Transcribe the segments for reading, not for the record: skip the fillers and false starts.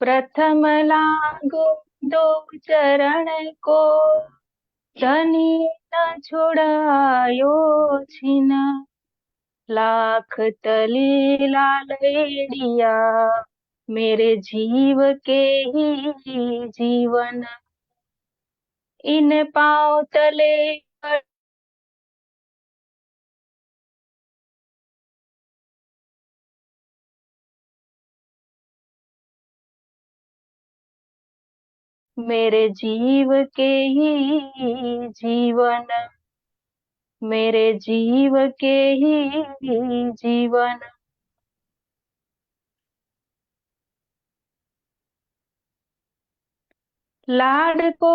प्रथम लागो दो चरण को, धनी न छुड़ायो छिन। लाख तले लालेड़िया, मेरे जीव के ही जीवन। इन पाँव तले मेरे जीव के ही जीवन, मेरे जीव के ही जीवन। लाड को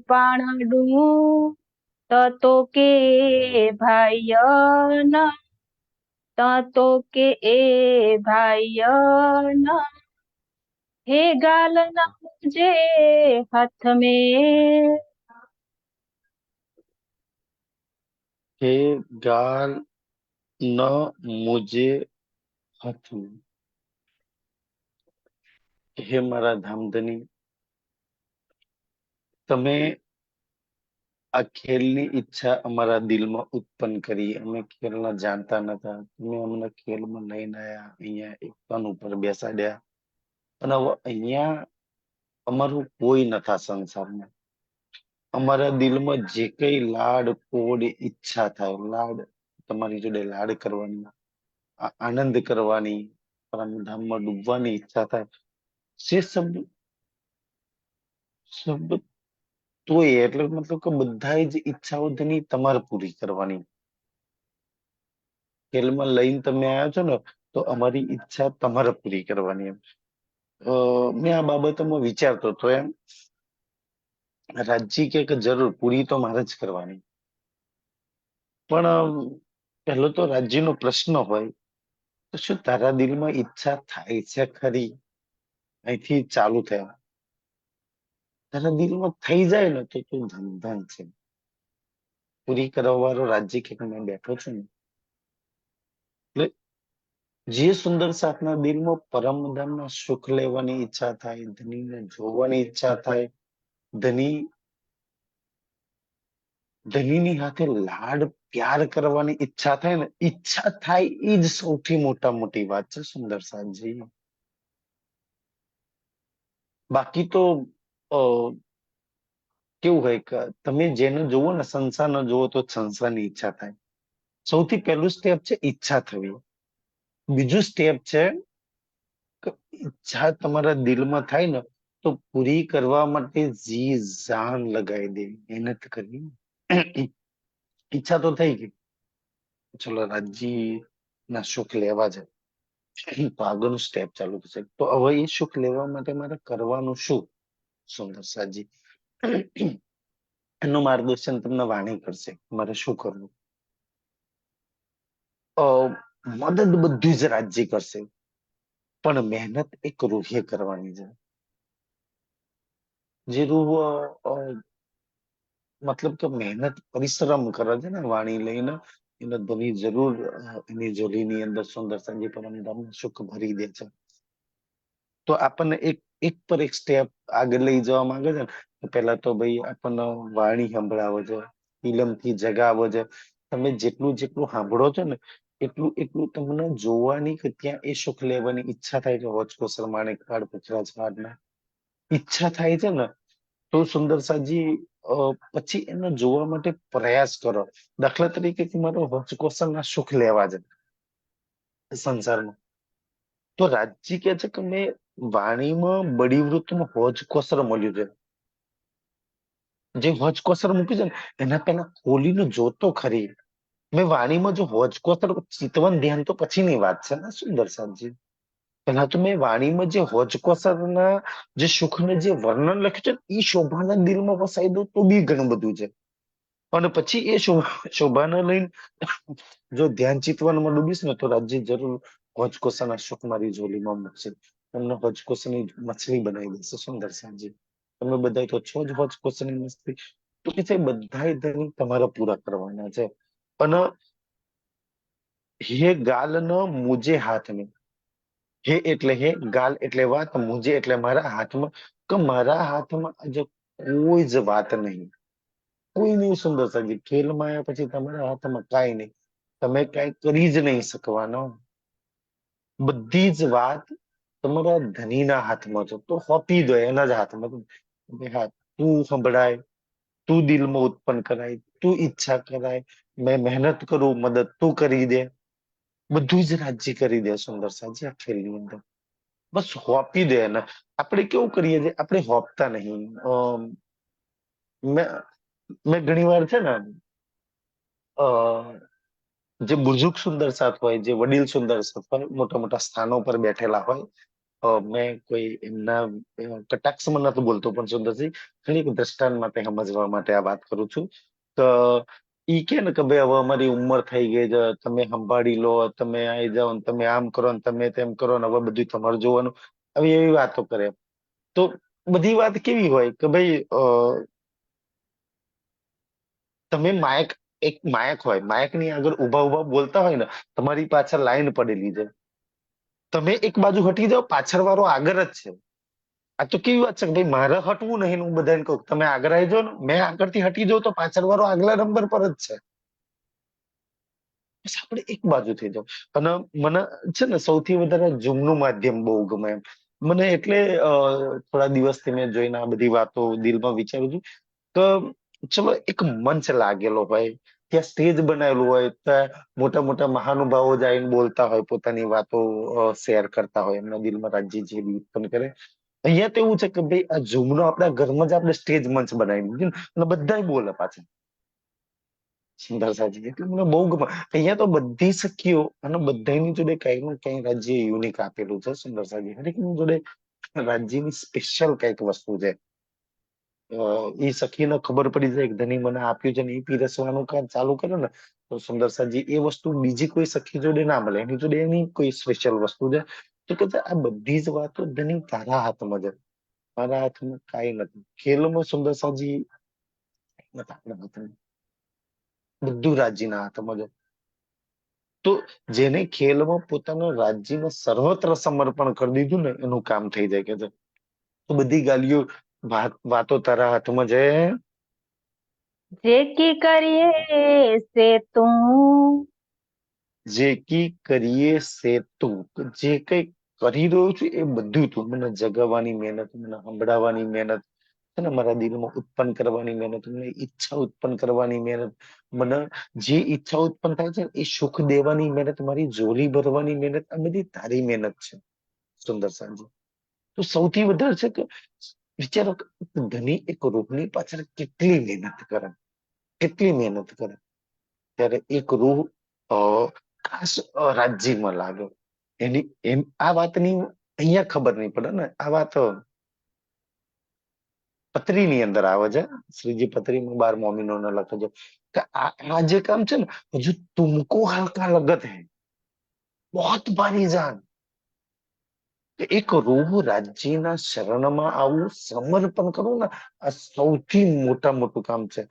पाणडू तो के भाईयन, तो के ए भाईयन। हे गाल न मुझे हाथ में, हे गाल न मुझे हाथ में। हे मारा धामधनी, તમે આ ખેલની ઈચ્છા અમારા દિલમાં ઉત્પન્ન કરી. અમે ખેલને જાણતા નતા, તમે અમને ખેલમાં લઈને આયા, અહીંયા એક તન ઉપર બેસાડ્યા. અને હવે અહીંયા અમારું કોઈ નથા સંસારમાં. અમારા દિલમાં જે કઈ લાડ કોડ ઈચ્છા થાય, લાડ તમારી જોડે લાડ કરવાની, આનંદ કરવાની, પરમધામમાં ડૂબવાની ઈચ્છા થાય, જે સબ તોય એટલે મતલબ કે બધા જ ઈચ્છાઓ તેની તમારે પૂરી કરવાની. ખેલમાં લઈને તમે આવ્યા છો ને, તો અમારી ઈચ્છા તમારે પૂરી કરવાની એમ. મેં આ બાબતમાં વિચારતો હતો એમ. રાજજી કે જરૂર પૂરી તો મારે જ કરવાની. પણ પહેલો તો રાજ્યનો પ્રશ્ન હોય, તો શું તારા દિલમાં ઈચ્છા થાય છે ખરી? અહીંથી ચાલુ થયા. તારા દિલમાં થઈ જાય ને તો તું ધન છે. પૂરી કરવા વાળો રાજ્ય કે મેં બેઠો છું ને, એટલે જે સુંદર સાથના દિલમાં પરમધામના સુખ લેવાની ઈચ્છા થાય, ધનીને જોવાની ઈચ્છા થાય, ધની ધનીની સાથે લાડ પ્યાર કરવાની ઈચ્છા થાય ને, ઈચ્છા થાય એ જ સૌથી મોટી વાત છે સુંદર સાથજી. બાકી તો અ, કેવું હોય કે તમે જેને જોવો ને, સંસાર ન જોવો તો સંસારની ઈચ્છા થાય. સૌથી પહેલું સ્ટેપ છે ઈચ્છા થવી. બીજું સ્ટેપ છે કે ઈચ્છા તમારા દિલમાં થાય ને, તો પૂરી કરવા માટે જી જાન લગાવી દેવી, મહેનત કરવી. ઈચ્છા તો થઈ ગઈ, ચલો રાજજી ના સુખ લેવા છે, તો આગળનું સ્ટેપ ચાલુ થશે. તો હવે એ સુખ લેવા માટે મારે કરવાનું શું? સુંદર સાજી એનું માર્ગદર્શન તમને વાણી કરશે, મારે શું કરવું. મદદ બધું જ રાજ્ય કરશે, પણ મહેનત એક રૂહે કરવાની છે. જે રૂહ મતલબ કે મહેનત પરિશ્રમ કરે છે ને વાણી લઈને, એને ધની જરૂર એની જોડીની અંદર સુંદર સંજી પરમધામ સુખ ભરી દે છે. તો આપણને એક એક પર એક સ્ટેપ આગળ લઈ જવા માંગે છે ને, પેલા તો ભાઈ આપણને વાણી સંભળાવો છે, ફિલ્મથી જગાવો છે. તમે જેટલું જેટલું સાંભળો છો ને, એટલું એટલું તમને જોવાની કે ત્યાં એ સુખ લેવાની ઈચ્છા થાય છે. હોચકો સરમાણે કાળ પથરાજ કાળના ઈચ્છા થાય છે ને, તો સુંદર સાજી પછી એને જોવા માટે પ્રયાસ કરો. દાખલા તરીકે તમારો હોચકોસરના સુખ લેવા છે સંસારમાં, તો રાજજી કે છે કે મેં વાણીમાં બડી વૃત્તનું હોચકોસર મળ્યું છે. જે હોચકોસર મૂક્યું છે ને, એના પેલા ખોલીને જોતો ખરી. મેં વાણીમાં જો હોચકોસર ચિતવન ધ્યાન તો પછીની વાત છે ને સુંદર સાજી. પેલા તો મેં વાણીમાં જે હોચકોસરના જે સુખને જે વર્ણન લખ્યું છે ને, એ શોભાના દિલમાં વસાઈ દો તો બી ઘણું બધું છે. અને પછી એ શોભાને લઈને જો ધ્યાન ચિતવનમાં ડૂબીશ ને, તો રાજ્ય જરૂર હોચકોસરના સુખ મારી ઝોલીમાં મૂકશે. તમને હોચકોસની મછલી બનાવી દેશે સુંદર સાજી. તમે બધા તો છો જ હોચકોસની મછલી. તો કે છે બધા ધણી તમારે પૂરા કરવાના છે. અને હે ગાલ ન મુજે હાથ में, હે એટલે હે, ગાલ એટલે વાત, મુજે એટલે મારા હાથમાં, કે મારા હાથમાં આજે કોઈ જ વાત નહીં. કોઈ નહીં સુંદર સાજી, ખેલમાં આવ્યા પછી તમારા હાથમાં કાંઈ નહીં. તમે કાંઈ કરી જ નહીં શકવાનો. બધી જ વાત તમારા ધણીના હાથમાં છે, તો સોંપી દો એના જ હાથમાં. કે હા, તું સંભળાય, તું દિલમાં ઉત્પન્ન કરાય, તું ઈચ્છા કરાય, મેં મહેનત કરું, મદદ તું કરી દે. બધું જ રાજ્ય કરી દે સુંદર સાજી આ ખેલની અંદર. બસ હોપી દે એને. આપણે કેવું કરીએ છીએ, આપણે હોપતા નહીં. મેં મેં ઘણી વાર છે ને, જે બુઝુર્ગ સુંદર સાથ હોય, જે વડીલ સુંદર સાથ હોય, મોટા મોટા સ્થાનો પર બેઠેલા હોય, મેં કોઈ એમના કટાક્ષમાં નથી બોલતો, પણ સુંદરજી ખાલી એક દ્રષ્ટાંત માટે સમજવા માટે આ વાત કરું છું. તો ઈ કે ને કે ભાઈ હવે અમારી ઉંમર થઈ ગઈ છે, તમે સંભાળી લો, તમે આવી જાઓ ને તમે આમ કરો ને તમે તેમ કરો ને હવે બધું તમારે જોવાનું. હવે એવી વાતો કરે. તો બધી વાત કેવી હોય કે ભાઈ તમે માયક, એક માયક હોય, માયક ની આગળ ઉભા ઉભા બોલતા હોય ને, તમારી પાછળ લાઈન પડેલી છે, તમે એક બાજુ હટી જાઓ, પાછળ વાળો આગળ જ છે. આ તો કેવી વાત છે કે ભાઈ મારે હટવું નહીં ને હું બધાને કહું તમે આગળ આવી જાઓ ને, મેં આગળથી હટી જાઉં તો પાછળ વાળો આગલા નંબર પર જ છે. બસ આપણે એક બાજુ થઈ જાવ. અને મને છે ને સૌથી વધારે ઝૂમનું માધ્યમ બહુ ગમે એમ. મને એટલે થોડા દિવસથી મેં જોઈને આ બધી વાતો દિલમાં વિચારું છું કે ચલો એક મંચ લાગેલો ભાઈ, ત્યાં સ્ટેજ બનાવેલું હોય, ત્યાં મોટા મોટા મહાનુભાવો જઈને બોલતા હોય, પોતાની વાતો શેર કરતા હોય, એમના દિલમાં રાજ્ય જે બી ઉત્પન્ન કરે. અહીંયા તો એવું છે કે ભાઈ આ ઝૂમનો આપણા ઘરમાં જ આપણે સ્ટેજ મંચ બનાવી દીધું ને, અને બધા બોલે પાછા સુંદર સાજી. એટલે મને બહુ ગમે. અહીંયા તો બધી સખીઓ અને બધાની જોડે કઈ ને કઈ રાજ્ય યુનિક આપેલું છે સુંદર સાજી. હરેકની જોડે રાજ્યની સ્પેશિયલ કઈક વસ્તુ છે. એ સખીને ખબર પડી જાય કે ધણી મને આપ્યું છે ને એ પીરસવાનું કામ ચાલુ કરે ને, તો સુંદર સાજી એ વસ્તુ બીજી કોઈ સખી જોડે ના મળે. એની જોડે એની કોઈ સ્પેશિયલ વસ્તુ છે. તો કે આ બધી જ વાતો ધણી તારા હાથમાં છે, મારા હાથમાં કાંઈ નથી. ખેલમાં સુંદર સાજી નથી આપણા હાથમાં, બધું રાજ્યના હાથમાં છે. તો જેને ખેલમાં પોતાના રાજ્યને સર્વત્ર સમર્પણ કરી દીધું ને, એનું કામ થઈ જાય કે છે. તો બધી ગાલીઓ વાતો તારા હાથમાં છે. જે કી કરીએ સે તું. જે કી કરીએ સે તું, જે કઈ કરી રહ્યો છું એ બધું તું. મને જગાવવાની મહેનત, મને સંભળાવવાની મહેનત, અને મારા દિલમાં ઉત્પન્ન કરવાની મહેનત, મને ઈચ્છા ઉત્પન્ન કરવાની મહેનત, મને જે ઈચ્છા ઉત્પન્ન થાય છે એ સુખ દેવાની મહેનત, મારી જોલી ભરવાની મહેનત, આ બધી તારી મહેનત છે સુંદર સાંજે. તો સૌથી વધારે છે કે વિચારો કે ધની એક રૂહની પાછળ કેટલી મહેનત કરે, કેટલી મહેનત કરે. ત્યારે એક રૂહ અ, ખાસ રાજ્યમાં લાગે. એની એમ આ વાતની અહીંયા ખબર નહીં પડે ને, આ વાત પત્રીની અંદર આવે છે. શ્રીજી પત્રીમાં 12 મોમિનોને લખે છે કે આ જે કામ છે ને, હજુ તુમકો હલકા લગત હૈ, બહોત ભારી જાન. એક રૂહ રાજ્યના શરણમાં આવું સમર્પણ કરવું ને, આ સૌથી મોટું કામ છે.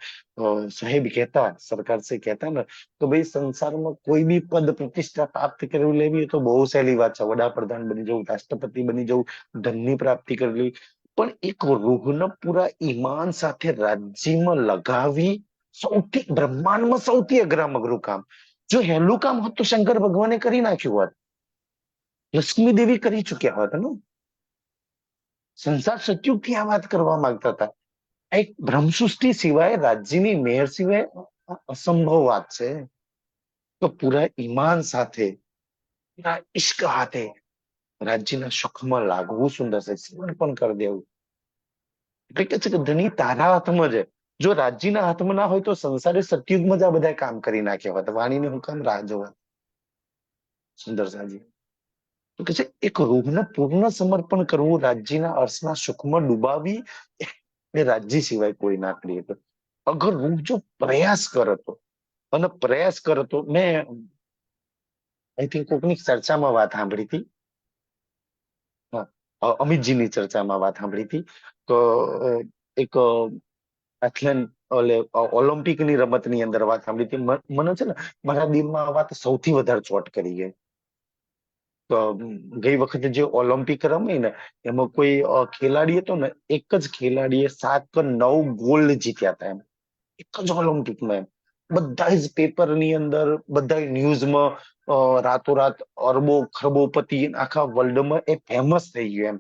સાહેબ કહેતા, સરકાર से કહેતા ને તો ભાઈ સંસારમાં કોઈ બી પદ પ્રતિષ્ઠા પ્રાપ્ત કરી લેવી હોય તો બહુ સહેલી વાત છે. વડાપ્રધાન બની જવું, રાષ્ટ્રપતિ બની જવું, ધનની પ્રાપ્તિ કરી લેવી. પણ એક રૂહને પૂરા ઈમાન સાથે રાજ્યમાં લગાવી, સૌથી બ્રહ્માંડમાં સૌથી અઘરામાં અઘરું કામ. જો હેલું કામ હોત તો શંકર ભગવાને કરી નાખ્યું હોત, લક્ષ્મી દેવી કરી ચુક્યા હોત ને. સંસાર સચયુગથી આ વાત કરવા માંગતા હતા. એક બ્રહ્મસૃષ્ટિ સિવાય, રાજ્યની મેયર સિવાય અસંભવ વાત છે. તો પૂરા ઈમાન સાથે, પૂરા ઇશ્ક હાથે રાજ્યના સુખમાં લાગવું સુંદર છે, સમર્પણ કરી દેવું. એટલે કે છે કે ધણી તારા હાથમાં છે. જો રાજ્યના હાથમાં ના હોય તો સંસારે સતયુગમાં જ આ બધા કામ કરી નાખ્યા હોત. વાણીને હું કામ રાહ જોવા સુંદર સાજી. તો કે છે એક રૂહને પૂર્ણ સમર્પણ કરવું, રાજ્યના અર્શના સુખમાં ડૂબાવી, એ રાજ્ય સિવાય કોઈ ના કરી શકે. અગર રૂહ જો પ્રયાસ કરતો, અને પ્રયાસ કરતો, મેં આઈ થિંક કોકની ચર્ચામાં વાત સાંભળી હતી. હા, અમિતજીની ચર્ચામાં વાત સાંભળી હતી. તો એક એથ્લેટ ઓલે ઓલિમ્પિકની રમતની અંદર વાત સાંભળી હતી. મને છે ને મારા દિલમાં આ વાત સૌથી વધારે ચોટ કરી ગઈ. તો ગઈ વખતે જે ઓલિમ્પિક રમી ને એમાં કોઈ ખેલાડી હતો ને, એક જ ખેલાડીએ 7 કે 9 ગોલ્ડ જીત્યા હતા એમ, એક જ ઓલિમ્પિકમાં એમ. બધા જ પેપરની અંદર, બધા ન્યૂઝમાં રાતોરાત અરબો ખરબોપતિ આખા વર્લ્ડમાં એ ફેમસ થઈ ગયું એમ.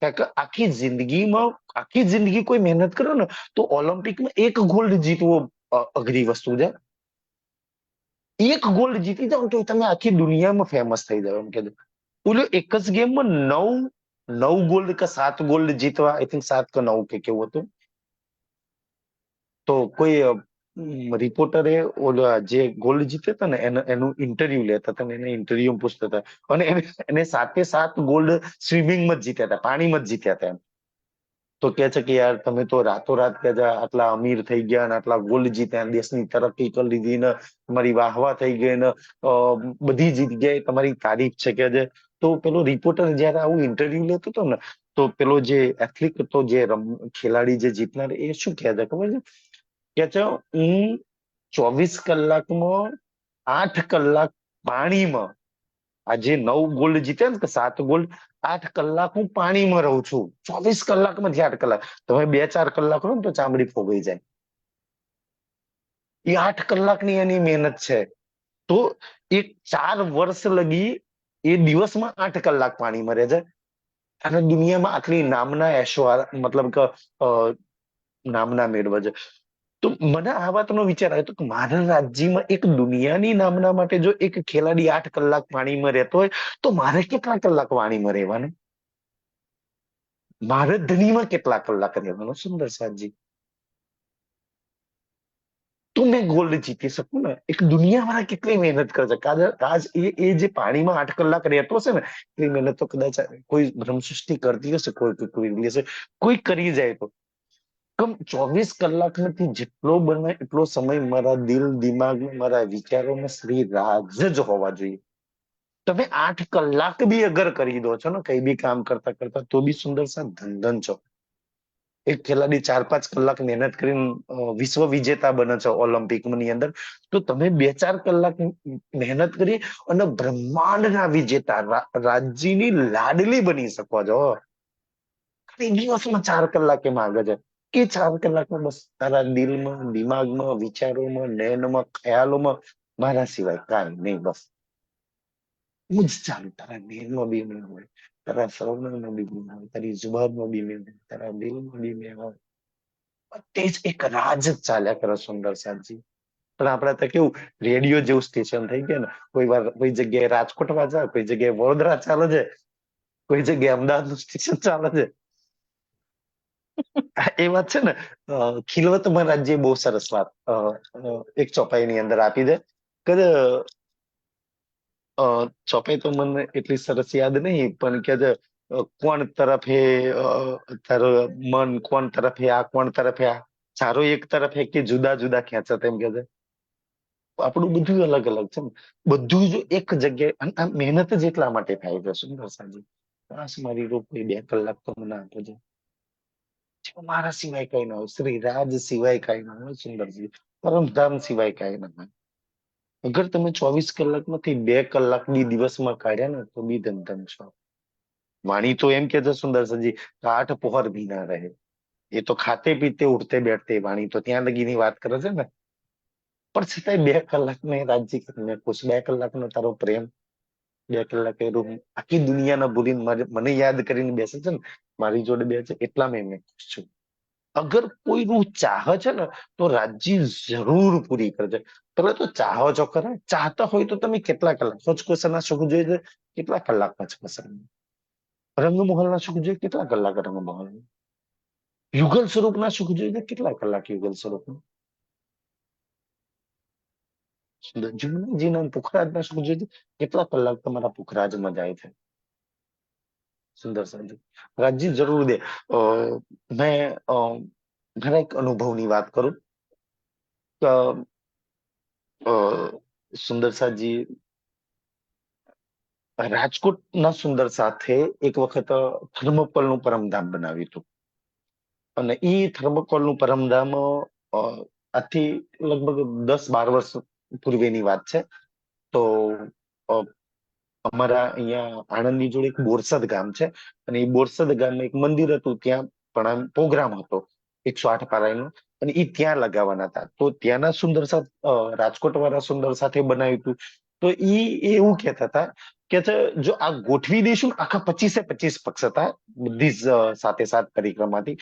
કારણ કે આખી જિંદગી કોઈ મહેનત કરો ને તો ઓલિમ્પિકમાં એક ગોલ્ડ જીતવો અઘરી વસ્તુ છે. એક ગોલ્ડ જીતી જાઓ તો તમે આખી દુનિયામાં ફેમસ થઈ જાવ એમ કે. ઓલો એક જ ગેમમાં નવ નવ ગોલ્ડ કે 7 ગોલ્ડ જીતવા, આઈ થિંક 7 કે 9 કે કેવું હતું. તો કોઈ રિપોર્ટરે ઓલા જે ગોલ્ડ જીત્યા હતા ને એનું ઇન્ટરવ્યુ લેતા હતા ને, એને ઇન્ટરવ્યુ પૂછતા હતા. અને એને 7 ગોલ્ડ સ્વિમિંગમાં જ જીત્યા હતા, પાણીમાં જ જીત્યા હતા એમ. તો કે છે કે યાર તમે તો રાતોરાત કે આટલા અમીર થઈ ગયા ને આટલા ગોલ્ડ જીત્યા, દેશની તરક્કી કરી લીધી ને તમારી વાહવા થઈ ગઈ ને બધી જગ્યાએ તમારી તારીફ છે કે છે. તો પેલો રિપોર્ટર જયારે આવું ઇન્ટરવ્યુ લેતો હતો ને, તો પેલો જે એથ્લીટ હતો, જે ખેલાડી જે જીતનાર, એ શું કહે છે ખબર છે? કે છે હું 24 કલાકમાં 8 કલાક પાણીમાં, આ જે 9 ગોલ્ડ જીત્યા ને કે 7 ગોલ્ડ, 8 કલાક હું પાણીમાં રહું છું. 24 કલાકમાંથી 8 કલાક. તમે 2-4 કલાક રહો ને તો ચામડી ફોગાઈ જાય. એ 8 કલાકની એની મહેનત છે. તો એ 4 વર્ષ લગી એ દિવસમાં 8 કલાક પાણીમાં રહે છે. અને દુનિયામાં આટલી નામના મતલબ કે નામના મેળવે છે. તો મને આ વાતનો વિચાર આવ્યો હતો કે મારા રાજ્યમાં એક દુનિયાની નામના માટે જો એક ખેલાડી 8 કલાક પાણીમાં રહેતો હોય, તો મારે કેટલા કલાક પાણીમાં રહેવાનું? મારે ધણીમાં કેટલા કલાક રહેવાનું? સુંદર સાજી, તો મેં ગોલ્ડ જીતી શકું ને? એક દુનિયા વાળા કેટલી મહેનત કરે છે. કાજ એ જે પાણીમાં 8 કલાક રહેતો હશે ને, એટલી મહેનત તો કદાચ કોઈ બ્રહ્મસૃષ્ટિ કરતી હશે, કોઈ હશે, કોઈ કરી જાય તો. કમ 24 કલાક નથી, જેટલો બને એટલો સમય મારા દિલ દિમાગમાં, મારા વિચારોમાં શ્રી રાજ જ હોવા જોઈએ. તમે 8 કલાક બી અગર કરી દો છો ને કઈ બી કામ કરતા કરતા, તો બી સુંદર સા ધન છો. એક ખેલાડી 4-5 કલાક મહેનત કરીને વિશ્વ વિજેતા બને છે ઓલિમ્પિક ની અંદર, તો તમે 2-4 કલાક મહેનત કરી અને બ્રહ્માંડના વિજેતા, રાજ્યની લાડલી બની શકો છો. દિવસમાં 4 કલાક એમ આગળ છે કે 4 કલાકમાં બસ તારા દિલમાં, દિમાગમાં, વિચારોમાં, નયનમાં, ખ્યાલોમાં મારા સિવાય કાંઈ નહીં. બસ હું જ ચાલુ. તારા નયનમાં બી મેં હોય, તારા શ્રવણમાં બી મેં હોય, તારી જુબાનમાં બી મેં હોય, તારા દિલમાં બી મેં હોય. તે જ એક રાજ જ ચાલ્યા કરે સુંદર સાજી. પણ આપડે તો કેવું, રેડિયો જેવું સ્ટેશન થઈ ગયા ને, કોઈ વાર કોઈ જગ્યાએ રાજકોટ વાંચે, કોઈ જગ્યાએ વડોદરા ચાલે છે, કોઈ જગ્યાએ અમદાવાદ નું સ્ટેશન ચાલે છે. એ વાત છે ને. ખિલવત મહારાજે બહુ સરસ વાત એક ચોપાઈની અંદર આપી દે કે ચોપાઈ તો મને એટલી સરસ યાદ નહીં, પણ કે કોણ તરફ હે તારો મન, કોણ તરફ હે આ, કોણ તરફ હે આ, ચારો એક તરફ હે કે જુદા જુદા ખેંચા, તેમ કે છે. આપણું બધું અલગ અલગ છે ને, બધું જ એક જગ્યાએ. અને આ મહેનત જ એટલા માટે થાય છે સુંદર સાજી. બસ મારી રોકડી 2 કલાક તો મને આપો છે. મારા સિવાય કઈ ના હોય, શ્રી રાજ સિવાય કઈ ના હોય સુંદરજી, પરમધામ સિવાય કઈ ના હોય. અગર તમે 24 કલાક માંથી 2 કલાક બી દિવસમાં કાઢ્યા ને, તો બી ધન છો. વાણી તો એમ કે છે સુંદર સજી, આઠ પહોર ભી ના રહે. એ તો ખાતે પીતે ઉઠતે બેઠતે વાણી તો ત્યાં લગીની વાત કરે છે ને. પણ છતાંય 2 કલાક મેં રાજ્ય કરીને ખુશ. 2 કલાકનો તારો પ્રેમ, 2 કલાક એ રૂમ આખી દુનિયાને ભૂલીને મને યાદ કરીને બેસે છે ને, મારી જોડે બે છે, એટલા મેં ખુશ છું. અગર કોઈનું ચાહ છે ને, તો રાજ્ય જરૂર પૂરી કરજે. તમે તો ચાહો છો ખરા? ચાહતા હોય તો તમે કેટલા કલાક હોચકોસના સુખ જોઈએ છે? કેટલા કલાક હોચકોસના? રંગમહલના સુખ જોઈએ કેટલા કલાક રંગમહલ? યુગલ સ્વરૂપના સુખ જોઈએ કેટલા કલાક યુગલ સ્વરૂપ? જુમનાજીના પુખરાજના સુખ જોઈએ કેટલા કલાક તમારા પુખરાજમાં જાય છે? સુંદર સાજી રાજ્ય જરૂર દે. મેં ઘણા એક અનુભવની વાત કરું તો સુંદર સાજી, રાજકોટના સુંદર સાથે એક વખત થર્મોકોલનું પરમધામ બનાવ્યું હતું. અને ઈ થર્મોકોલનું પરમધામ આથી લગભગ 10-12 વર્ષ પૂર્વેની વાત છે. તો અ, અમારા અહીંયા આણંદની જોડે એક બોરસદ ગામ છે, અને એ બોરસદ ગામમાં એક મંદિર હતું. ત્યાં પણ પ્રોગ્રામ હતો 108 પારાયણનો, અને એ ત્યાં લગાવવાના હતા. તો ત્યાંના સુંદર સાથ રાજકોટ વાળા સુંદર સાથે બનાવ્યું હતું. તો એ એવું કહેતા હતા કે જો આ ગોઠવી દઈશું ને, આખા 25-25 પક્ષ હતા બધી જ સાથે સાત પરિક્રમાથી.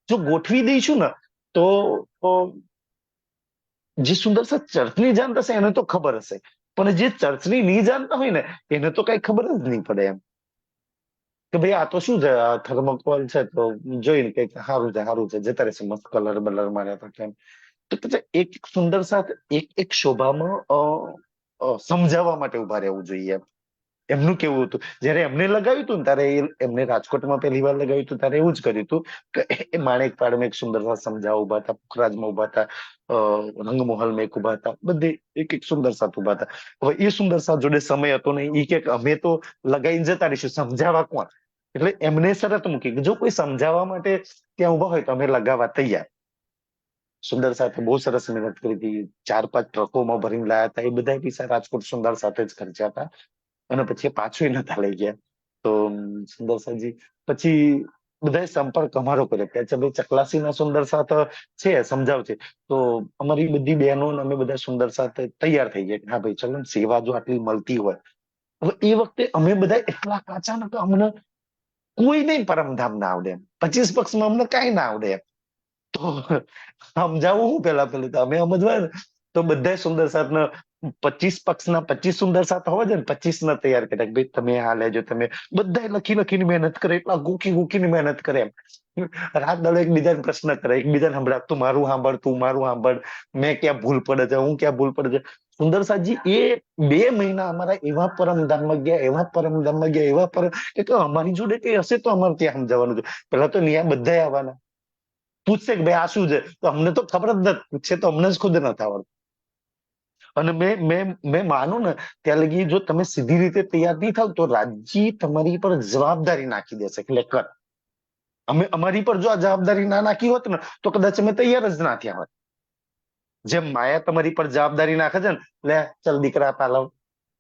જો ગોઠવી દઈશું ને તો જે સુંદર સાથ ચર્ચની જાણતા હશે એને તો ખબર હશે, પણ જે ચર્ચની નહીં જાણતા હોય ને એને તો કઈ ખબર જ નહીં પડે એમ. કે ભાઈ આ તો શું છે, આ થર્મોકોલ છે, તો જોઈને કઈક સારું છે સારું છે, જતા રહેશે, મસ્ત કલર બલર માર્યા તો કેમ. તો પછી એક સુંદર સાથ એક એક શોભામાં સમજાવવા માટે ઉભા રહેવું જોઈએ એમ. એમનું કેવું હતું, જયારે એમને લગાવ્યું હતું ને ત્યારે એમને રાજકોટમાં પહેલી વાર લગાવ્યું હતું ત્યારે એવું જ કર્યું હતું કે એ માણેક પાડમાં એક સુંદર સાથ સમજાવવા ઉભા હતા, પુખરાજમાં ઉભા હતા, રંગમહોલમાં એક ઉભા હતા, બધે એક એક સુંદર સાથ ઉભા હતા. હવે એ સુંદર સાથ જોડે સમય હતો ને, એ કે અમે તો લગાવીને જતા રહીશું, સમજાવવા કોણ. એટલે એમને શરત મૂકી કે જો કોઈ સમજાવવા માટે ત્યાં ઉભા હોય તો અમે લગાવવા તૈયાર. સુંદર સાથે બહુ સરસ મહેનત કરી હતી, 4-5 ટ્રકોમાં ભરીને લાયા હતા. એ બધા પૈસા રાજકોટ સુંદર સાથે જ ખર્ચ્યા હતા, અને પછી પાછું નતા લઈ ગયા. તો સુંદર સાજી પછી બધાએ સંપર્ક અમારો કર્યો કે અચ્છા ભાઈ ચકલાસીના સુંદર સાથ છે, સમજાવશે. તો અમારી બધી બહેનો ને અમે બધા સુંદર સાથ તૈયાર થઈ ગયા કે હા ભાઈ ચલો ને, સેવા જો આટલી મળતી હોય. હવે એ વખતે અમે બધા એટલા કાચા ને કે અમને કોઈ નહીં પરમધામ ના આવડે એમ, 25 પક્ષમાં અમને કઈ ના આવડે એમ. તો સમજાવું હું પેલા પેલું તો અમે સમજવા ને, તો બધા સુંદર સાથ 25 પક્ષના 25 સુંદર સાથ હોવા જોઈએ ને, 25 ના તૈયાર કર્યા કે ભાઈ તમે આ લેજો. તમે બધા લખી લખીને મહેનત કરે, એટલા ગોખી ગોખીને મહેનત કરે એમ. રાત દાડો એકબીજાને પ્રશ્ન કરે, એકબીજાને સંભળાવ, તું મારું સાંભળ, તું મારું સાંભળ, મેં ક્યાં ભૂલ પડે છે, હું ક્યાં ભૂલ પડે છે. સુંદર સાજી એ 2 મહિના અમારા એવા પરમધામમાં ગયા, એવા પરમધામમાં ગયા, એવા પરમ કે અમારી જોડે કઈ હશે તો અમારે ત્યાં સમજાવવાનું છે. પેલા તો ત્યાં બધા આવવાના, પૂછશે કે ભાઈ આ શું છે, તો અમને તો ખબર જ નથી, પૂછશે તો અમને જ ખુદ નથી આવડતું. અને મેં માનું ને ત્યાં લગી જો તમે સીધી રીતે તૈયાર નહીં થાવ તો રાજ્ય તમારી પર જવાબદારી નાખી દેશે એટલે કર. અમે અમારી પર જો આ જવાબદારી ના નાખી હોત ને તો કદાચ અમે તૈયાર જ ના થયા હોત. જેમ માયા તમારી પર જવાબદારી નાખે છે ને, લે ચાલ દીકરા પાલવ,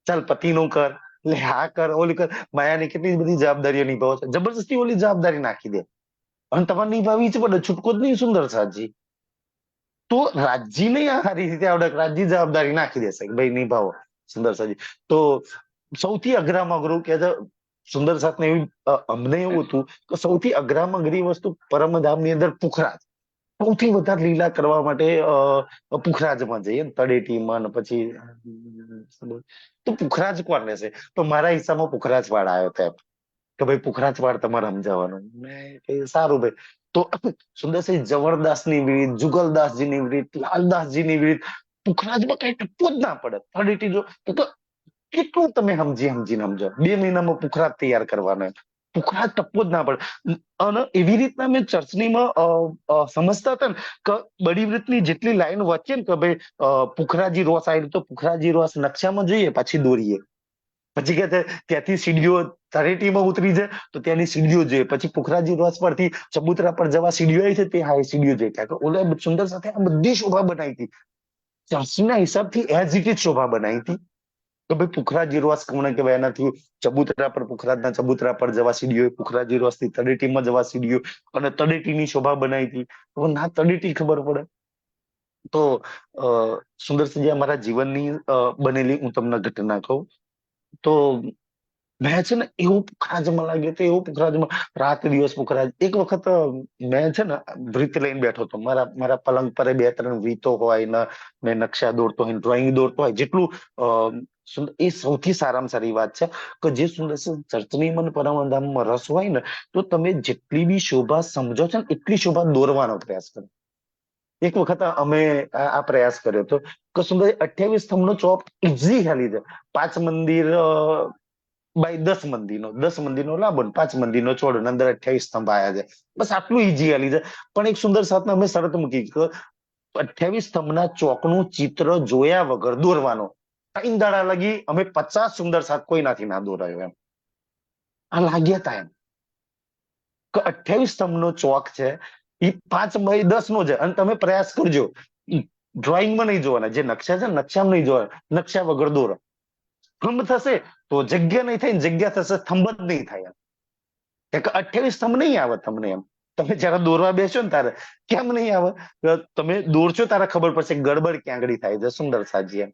ચાલ પતિનું કર, લે આ કર, ઓલી કર. માયાની કેટલી બધી જવાબદારીઓ નિભાવો છે, જબરજસ્તી ઓલી જવાબદારી નાખી દે, અને તમારે નિભાવવી જ પડે, છૂટકો જ નહીં સુંદર સાજી. તો રાજ્યને આ સારી રીતે આવડે, રાજ્ય જવાબદારી નાખી દેશે કે ભાઈ નિભાવો સુંદર સાજી. તો સૌથી અઘરામાં અઘરું કે સુંદર સાથ ને એવી અમને એવું હતું કે સૌથી અઘરામાં અઘરી વસ્તુ પરમધામ ની અંદર પુખરાજ, સૌથી વધારે લીલા કરવા માટે પુખરાજમાં જઈએ ને, તળેટીમાં ને પછી તો પુખરાજ કોણ લેશે. તો મારા હિસાબમાં પુખરાજ વાળા આવ્યો હતો એમ કે ભાઈ પુખરાજ વાળ તમારે સમજાવવાનું. મેં કહ્યું સારું ભાઈ. તો સુંદરસિંહ જબરદાસની વિરીત, જુગલદાસજીની વિરીત, લાલદાસજીની વિરીત, પુખરાજમાં કઈ ટપવું જ ના પડે. તળેટી જો તો કેટલું તમે સમજીને સમજો, 2 મહિનામાં પુખરાજ તૈયાર કરવાના, પુખરાજ ટપવો જ ના પડે. અને એવી રીતના મેં ચર્ચનીમાં સમજતા હતા ને કે બડી વ્રતની જેટલી લાઈન વચ્ચે ને કે ભાઈ પુખરાજી રોસ આવી તો પુખરાજી રોસ નકશામાં જોઈએ, પછી દોરીએ, પછી કે ત્યાંથી સીડીઓ તળેટીમાં ઉતરી જાય તો ત્યાંની સીડીઓ જોઈએ, પછી પુખરાજી રોસ પરથી ચબુતરા પર જવા સીડીઓ આવી છે તે હા એ સીડીઓ જોઈએ. કારણ કે ઓલા સુંદર સાથે આ બધી શોભા બનાવી હતી, ચર્ચના હિસાબથી એઝ ઇટ ઇઝ શોભા બનાવી હતી કે ભાઈ પુખરાજી રોસ કોને કહેવાય, એનાથી ચબુતરા પર પુખરાજના ચબુતરા પર જવા સીડીઓ, પુખરાજી રોસ થી તળેટીમાં જવા સીડીઓ, અને તળેટીની શોભા બનાવી હતી. તો ના તળેટી ખબર પડે. તો સુંદરસિંહજી અમારા જીવનની બનેલી હું તમને ઘટના કહું તો મેં છે ને એવું પુખરાજમાં લાગ્યો તો એવું પુખરાજમાં રાત દિવસ પુખરાજ. એક વખત મેં છે ને વૃત્ત લઈને બેઠો હતો, મારા પલંગ પર 2-3 વૃત્તો હોય ને મેં નકશા દોરતો હોય, ડ્રોઈંગ દોરતો હોય, જેટલું એ સૌથી સારામાં સારી વાત છે કે જે સુંદર ચર્ચની મન પરમધામમાં રસ હોય ને તો તમે જેટલી બી શોભા સમજો છો ને એટલી શોભા દોરવાનો પ્રયાસ કરો. એક વખત અમે આ પ્રયાસ કર્યો હતો કે સુંદર 28 સ્તંભનો ચોક ઇઝી ખાલી છે, 5 મંદિર બાય 10 મંદિરનો, 10 મંદિરનો લાંબો ને 5 મંદિરનો ચોડો, અંદર 28 સ્તંભ આવ્યા છે, બસ આટલું ઈઝી હાલી છે. પણ એક સુંદર સાથ અમે શરત મૂકી કે 28 સ્તંભના ચોકનું ચિત્ર જોયા વગર દોરવાનો. 3 દાડા લગી અમે 50 સુંદર સાથ કોઈનાથી ના દોરાયો એમ. આ લાગ્યા તા એમ કે 28 સ્તંભનો ચોક છે, એ 5 બાય 10 નો છે. અને તમે પ્રયાસ કરજો, ડ્રોઈંગમાં નહીં જોવાના, જે નકશા છે ને નકશામાં નહીં જોવાના, નકશા વગર દોરો. સ્તંભ થશે તો જગ્યા નહીં થાય, ને જગ્યા થશે સ્તંભ જ નહીં થાય. 28 સ્તંભ નહીં આવે તમને એમ. તમે જયારે દોરવા બેસો ને તારે કેમ નહીં આવે? તમે દોરશો તારે ખબર પડશે ગડબડ ક્યાં આગળ થાય છે, સુંદર સાજી એમ.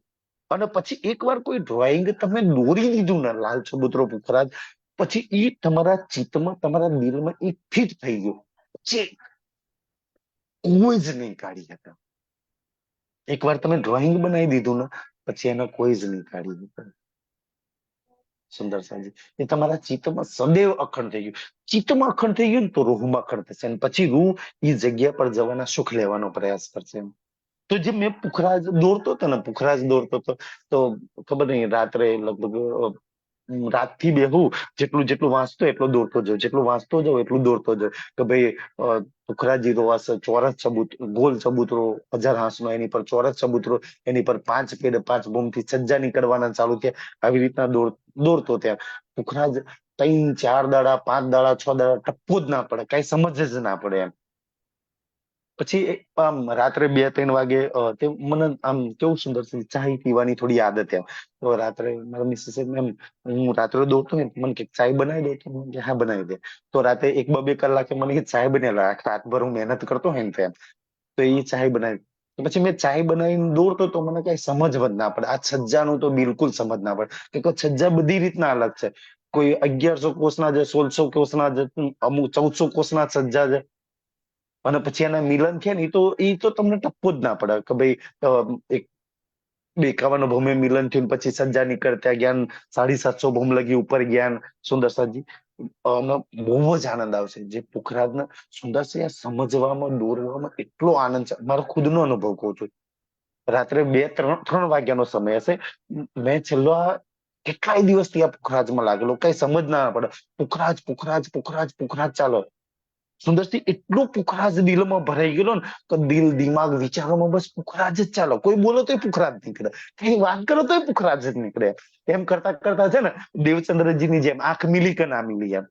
અને પછી એકવાર કોઈ ડ્રોઈંગ તમે દોરી દીધું ને, લાલ ચબૂતરો પુખરાજ, પછી એ તમારા ચિત્તમાં, તમારા દિલમાં એ ફિટ થઈ ગયું. પછી કોઈ જ નહીં કાઢી શકે. એકવાર તમે ડ્રોઈંગ બનાવી દીધું ને, પછી એને કોઈ જ નહીં કાઢી શકે. સુંદર સાજી, એ તમારા ચિત્તમાં સદૈવ અખંડ થઈ ગયું. ચિત્તમાં અખંડ થઈ ગયું ને તો રૂહમાં અખંડ થશે, અને પછી રૂહ એ જગ્યા પર જવાના સુખ લેવાનો પ્રયાસ કરશે એમ. તો જે મેં પુખરાજ દોરતો હતો ને, પુખરાજ દોરતો હતો, તો ખબર નહીં રાત્રે લગભગ રાતથી બેહું, જેટલું જેટલું વાંચતો એટલો દોરતો જાઉં, જેટલું વાંચતો જાઉં એટલું દોરતો જાઉં, કે ભાઈ પુખરાજી રોવાશે, ચોરસ ચબૂતરો, ગોલ ચબૂતરો 1000 હાંસનો, એની પર ચોરસ ચબૂતરો, એની પર 5 પેડ 5 ભૂમથી સજ્જા નીકળવાના ચાલુ થયા. આવી રીતના દોરતો ત્યાં પુખરાજ 3 4 દાડા, 5 દાડા, 6 દાડા ટપ્પો જ ના પડે, કઈ સમજ જ ના પડે એમ. પછી આમ રાત્રે 2 3 વાગે તે મને આમ કેવું સુંદર છે, ચાય પીવાની થોડી આદત એમ. તો રાત્રે મારા મિસિસ એમ, હું રાત્રે દોડતો ને મને કે ચાય બનાવી દે, તો મને કે હા બનાવી દે. તો રાતે 1 2 કલાકે મને કે ચાય બનાવી લા, રાતભર હું મહેનત કરતો હોય ને એમ. તો એ ચાય બનાવી, તો પછી મેં ચાય બનાવીને દોડતો, તો મને કઈ સમજ જ ના પડે. આ છજ્જાનું તો બિલકુલ સમજ ના પડે, કે છજ્જા બધી રીતના અલગ છે. કોઈ 1100 કોષના છે, 1600 કોષના છે, અમુક 1400 કોષના છજ્જા છે. અને પછી એના મિલન થયા ને, એ તો તમને ટપ્પો જ ના પડે, કે ભાઈ એક 52 ભૂમે મિલન થયું ને પછી સજ્જા નીકળતા જ્ઞાન 750 ભૂમ લગી ઉપર જ્ઞાન. સુંદર સાજી, અને બહુ જ આનંદ આવશે જે પુખરાજના સુંદર છે, સમજવામાં દોરવામાં એટલો આનંદ છે. મારો ખુદનો અનુભવ કહું છું. રાત્રે 2 3 3 વાગ્યાનો સમય હશે, મેં છેલ્લા કેટલાય દિવસથી આ પુખરાજમાં લાગેલો, કઈ સમજ ના પડે. પુખરાજ પુખરાજ પુખરાજ પુખરાજ ચાલો. સુંદરથી એટલું પુખરાજ દિલમાં ભરાઈ ગયેલો ને, કે દિલ દિમાગ વિચારોમાં બસ પુખરાજ જ ચાલો. કોઈ બોલો તો પુખરાજ નીકળે, કઈ વાત કરો તો પુખરાજ જ નીકળે. એમ કરતા કરતા છે ને, દેવચંદ્રજીની જેમ આંખ મિલી કે ના મિલી એમ.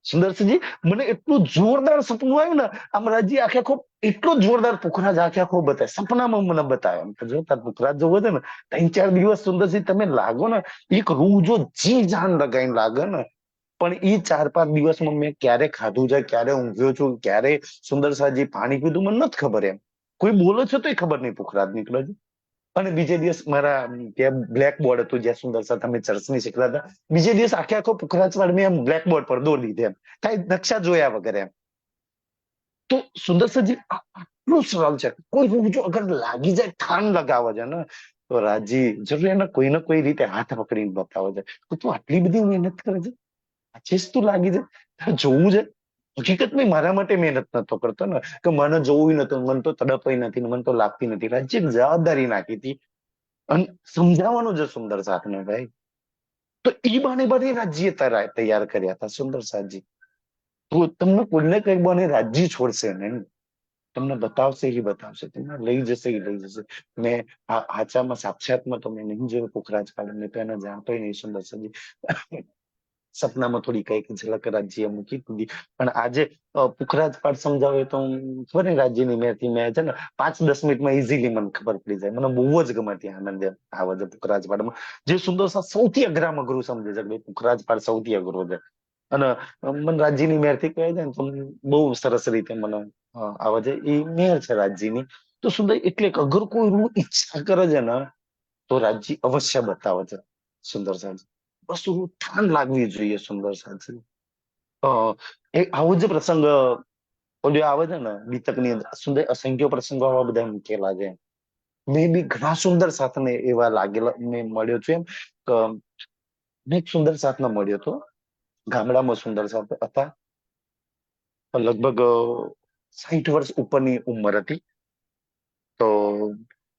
સુંદરસિંહજી, મને એટલું જોરદાર સપનું આવ્યું ને, આમ રાજી આખે આખો એટલો જોરદાર પુખરાજ આખે આખો બતાવે, સપનામાં મને બતાવે એમ. જો તાર પુખરાજ જોવો છે ને, 3 4 દિવસ સુંદરસિંહ તમે લાગો ને, એક રૂહ જો જી જાન લગાઈને લાગે ને. પણ એ 4 5 દિવસમાં મેં ક્યારે ખાધું છે, ક્યારે ઊંઘ્યો છું, ક્યારે સુંદર સાજી પાણી પીધું, મને નથી ખબર એમ. કોઈ બોલો છો તોય ખબર નહીં પુખરાજ નીકળે છે. અને બીજે દિવસ મારા ત્યાં બ્લેક બોર્ડ હતું, જ્યાં સુંદર સા તમે ચર્ચની શીખતા હતા. બીજે દિવસ આખે આખો પુખરાજ પાડ મેં એમ બ્લેક બોર્ડ પર દોરી દીધે એમ, કઈ નકશા જોયા વગર એમ. તો સુંદર સાજી આટલું સરળ છે. કોઈ રૂહ જો અગર લાગી જાય, ઠાન લગાવે છે ને, તો રાજી જરૂર એને કોઈ ને કોઈ રીતે હાથ પકડીને બતાવે છે કે તું આટલી બધી મહેનત કરે છે, ચીજ તું લાગી છે, તારે જોવું છે. હકીકત માં મારા માટે મહેનત નતો કરતો ને, કે મને જોવું નતું, મને તો તડપઈ નથી, મને તો લાગતી નથી. રાજ્ય જવાબદારી નાખી હતી, અને સમજાવવાનું છે સુંદર સાથ ને ભાઈ. તો ઈ બાને બને રાજ્ય તૈયાર કર્યા હતા સુંદર સાથજી. તો તમને કોઈને કઈ બને રાજ્ય છોડશે નહીં, તમને બતાવશે એ બતાવશે, તમને લઈ જશે એ લઈ જશે. મેં આચામાં સાક્ષાતમાં તમે નહીં જોયું પુખરાજ કાળે, મેં તો એને જાણતો નહીં સુંદર સાજી. સપનામાં થોડી કઈક ઝલક રાજ્ય મૂકી દીધી. પણ આજે પુખરાજ પાઠ સમજાવે તો ખબર ને, રાજ્યની મેરથી મેં છે ને 5 10 મિનિટમાં ઇઝીલી મને ખબર પડી જાય. મને બહુ જ ગમે ત્યાં આનંદ આવે છે પુખરાજ પાઠમાં. જે સુંદર સૌથી અઘરામાં અઘરું સમજે છે, ભાઈ પુખરાજ પાઠ સૌથી અઘરો છે. અને મને રાજ્યની મેરથી કહે છે ને, તો બહુ સરસ રીતે મને આવે છે. એ મેર છે રાજ્યની. તો સુંદર એટલે અગર કોઈ રૂહ ઈચ્છા કરે છે ને, તો રાજ્ય અવશ્ય બતાવે છે સુંદર સાહેબ. બસ હું ઠાન લાગવી જોઈએ સુંદર સાથી. એક આવો જ પ્રસંગ ઓડિયો આવે છે ને બીતકની અંદર, સુંદર અસંખ્ય પ્રસંગો આવા બધા મૂકેલા છે. મેં બી ઘણા સુંદર સાથને એવા લાગેલા મેં મળ્યો છું એમ. કે મેં એક સુંદર સાથને મળ્યો હતો, ગામડામાં સુંદર સાથ હતા. લગભગ 60 વર્ષ ઉપરની ઉંમર હતી. તો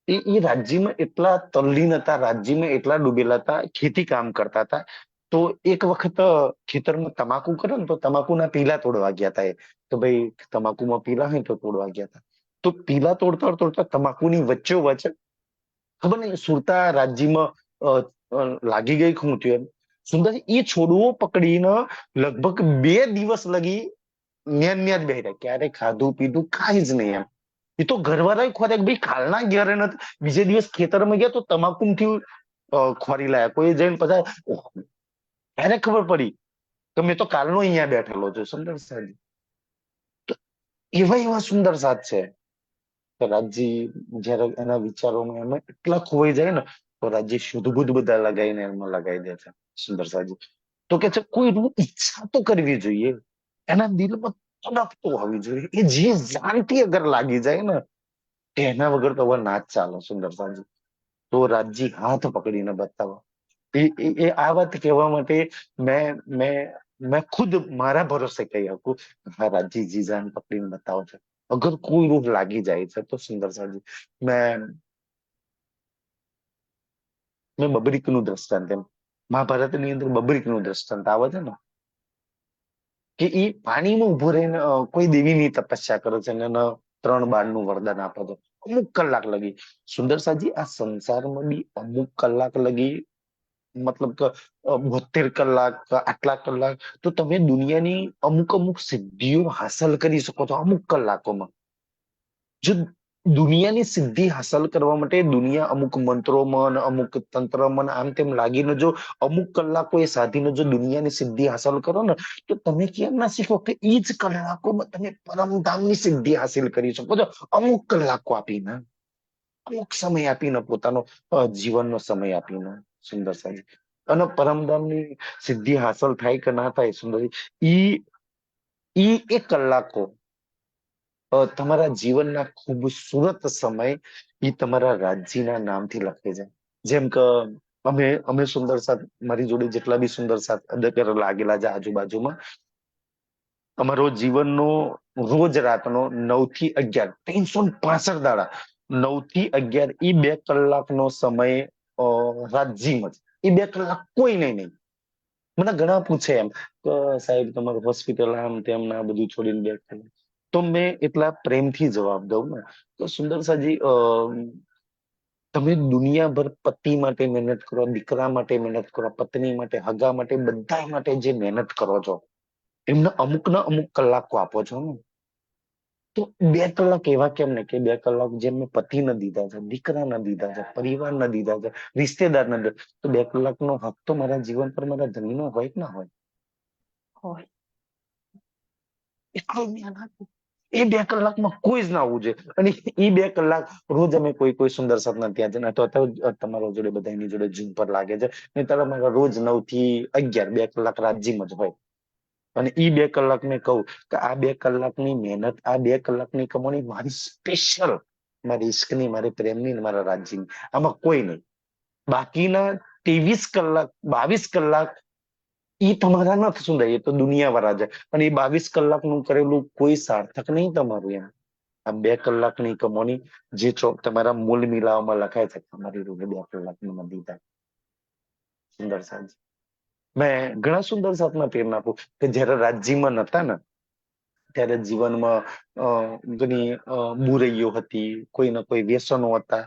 એ રાજ્યમાં એટલા તલ્લીન હતા, રાજ્યમાં એટલા ડૂબેલા હતા, ખેતી કામ કરતા હતા. તો એક વખત ખેતરમાં તમાકુ કરે ને, તો તમાકુના પીલા તોડવા ગયા હતા. તો ભાઈ તમાકુમાં પીલા હોય તો તોડવા ગયા હતા. તો પીલા તોડતા તોડતા તમાકુની વચ્ચોવચ્ચ ખબર નહીં સુરતા રાજ્યમાં લાગી ગઈ શું થયું એમ. સુંદર એ છોડવો પકડીને લગભગ 2 દિવસ લગી ન્યા જ બેઠા, ક્યારે ખાધું પીધું કાંઈ જ નહીં એમ. એ તો ઘરવાળા ખોરે કે ભાઈ કાલના ઘેરે નથી, બીજે દિવસ ખેતરમાં ગયા તો તમાકુથી ખોરી લાયા, કોઈ જઈને પછી ઓહ, ત્યારે ખબર પડી કે મેં તો કાલનો અહીંયા બેઠેલો છું. સુંદર સાહેબ એવા એવા સુંદર સાથ છે. તો રાજજી જયારે એના વિચારોમાં એમાં એટલા ખોવાઈ જાય ને, તો રાજજી શુદ્ધ બુદ્ધ બધા લગાવીને એમાં લગાવી દે છે સુંદર સાજી. તો કે છે કોઈ ઈચ્છા તો કરવી જોઈએ, એના દિલમાં તડપ તો હોવી જોઈએ. એ જે જાણતી અગર લાગી જાય ને, એના વગર તો હવે ના જ ચાલે સુંદર સાજી. તો રાજજી હાથ પકડીને બતાવો. આ વાત કહેવા માટે મેં મેં મેં ખુદ મારા ભરોસે કહી શકું, હા રાજજી જીજાને પકડીને બતાવો છે. અગર કોઈ રોગ લાગી જાય છે તો સુંદર સાજી, મેં મેં બબરીકનું દ્રષ્ટાંત એમ, મહાભારતની અંદર બબરીકનું દ્રષ્ટાંત આવે છે ને, કે એ પાણીમાં ઉભો રહીને કોઈ દેવીની તપસ્યા કરે છે અને એને 3 બાણનું વરદાન આપે છે અમુક કલાક લગી. સુંદર સાજી આ સંસારમાં બી અમુક કલાક લગી, મતલબ કે 72 કલાક આટલા કલાક તો તમે દુનિયાની અમુક અમુક સિદ્ધિઓ હાંસલ કરી શકો છો અમુક કલાકોમાં. જો દુનિયાની સિદ્ધિ હાંસલ કરવા માટે દુનિયા અમુક મંત્રોમાં અને અમુક તંત્રમાં આમ તેમ લાગીને જો અમુક કલાકો એ સાધીને જો દુનિયાની સિદ્ધિ હાંસલ કરો ને, તો તમે કેમ ના શીખો કે એ જ કલાકોમાં તમે પરમધામની સિદ્ધિ હાંસલ કરી શકો છો અમુક કલાકો આપીને, અમુક સમય આપીને, પોતાનો જીવનનો સમય આપીને. સુંદર સાહેબ અને પરમધામની સિદ્ધિ હાંસલ થાય કે ના થાય સુંદર, ઈ ઈ એ કલાકો તમારા જીવનના ખૂબસૂરત સમય એ તમારા રાજ્યના નામથી લખે છે. જેમ કે અમે સુંદર સાથ, મારી જોડે જેટલા બી સુંદર સાથ અત્યારે લાગેલા છે આજુબાજુમાં, અમારો જીવનનો રોજ રાતનો 9 થી 11 365 દાડા 9 થી 11 એ 2 કલાકનો સમય રાજ્યમાં જ. એ 2 કલાક કોઈ નહીં. મને ઘણા પૂછે એમ કે સાહેબ તમારું હોસ્પિટલ આમ તેમ ના બધું છોડીને 2 કલાક, તો મેં એટલા પ્રેમથી જવાબ દઉં ને તો સુંદર સાજી, તમે દુનિયાભર પતિ માટે મહેનત કરો, દીકરા માટે મહેનત કરો, પત્ની માટે, હગા માટે, બધા માટે જે મહેનત કરો છો, એમને અમુક ના અમુક કલાકો આપો છો ને, તો 2 કલાક એવા કેમ ને કે 2 કલાક જેમ મેં પતિને દીધા છે, દીકરાને દીધા છે, પરિવારને દીધા છે, રિશ્તેદારને દીધા, તો 2 કલાકનો હક તો મારા જીવન પર મારા ધણીનો હોય કે ના હોય? હોય. એટલું જ્ઞાન આપું. એ 2 કલાકમાં કોઈ જ ના આવવું જોઈએ. અને એ 2 કલાક રોજ અમે કોઈ કોઈ સુંદર સપના ત્યાં જઈને, તો તમારા જોડે બધાની જોડે જીમ પર લાગે છે ને, તારા મારા રોજ 9 થી 11 2 કલાક રાજ્યમાં જ હોય. અને ઈ 2 કલાક મેં કહું કે આ 2 કલાકની મહેનત, આ 2 કલાકની કમાણી મારી સ્પેશિયલ, મારી ઈશ્કની, મારી પ્રેમની ને મારા રાજ્યની, આમાં કોઈ નહીં. બાકીના 23 કલાક 22 કલાક ઈ તમારા નથી સુંદર, એ તો દુનિયા વાળા છે. અને એ 22 કલાકનું કરેલું કોઈ સાર્થક નહીં તમારું એમ. આ 2 કલાકની કમાણી જે તમારા મૂલ મિલાવવામાં લખાય છે, તમારી રૂપે 2 કલાકની દીધા. સુંદર સાહેબ મેં ઘણા સુંદર સાથમાં પ્રેરણા આપું કે જયારે રાજ્યમાં નતા ને, ત્યારે જીવનમાં ઘણી બુરાઈઓ હતી, કોઈના કોઈ વ્યસનો હતા.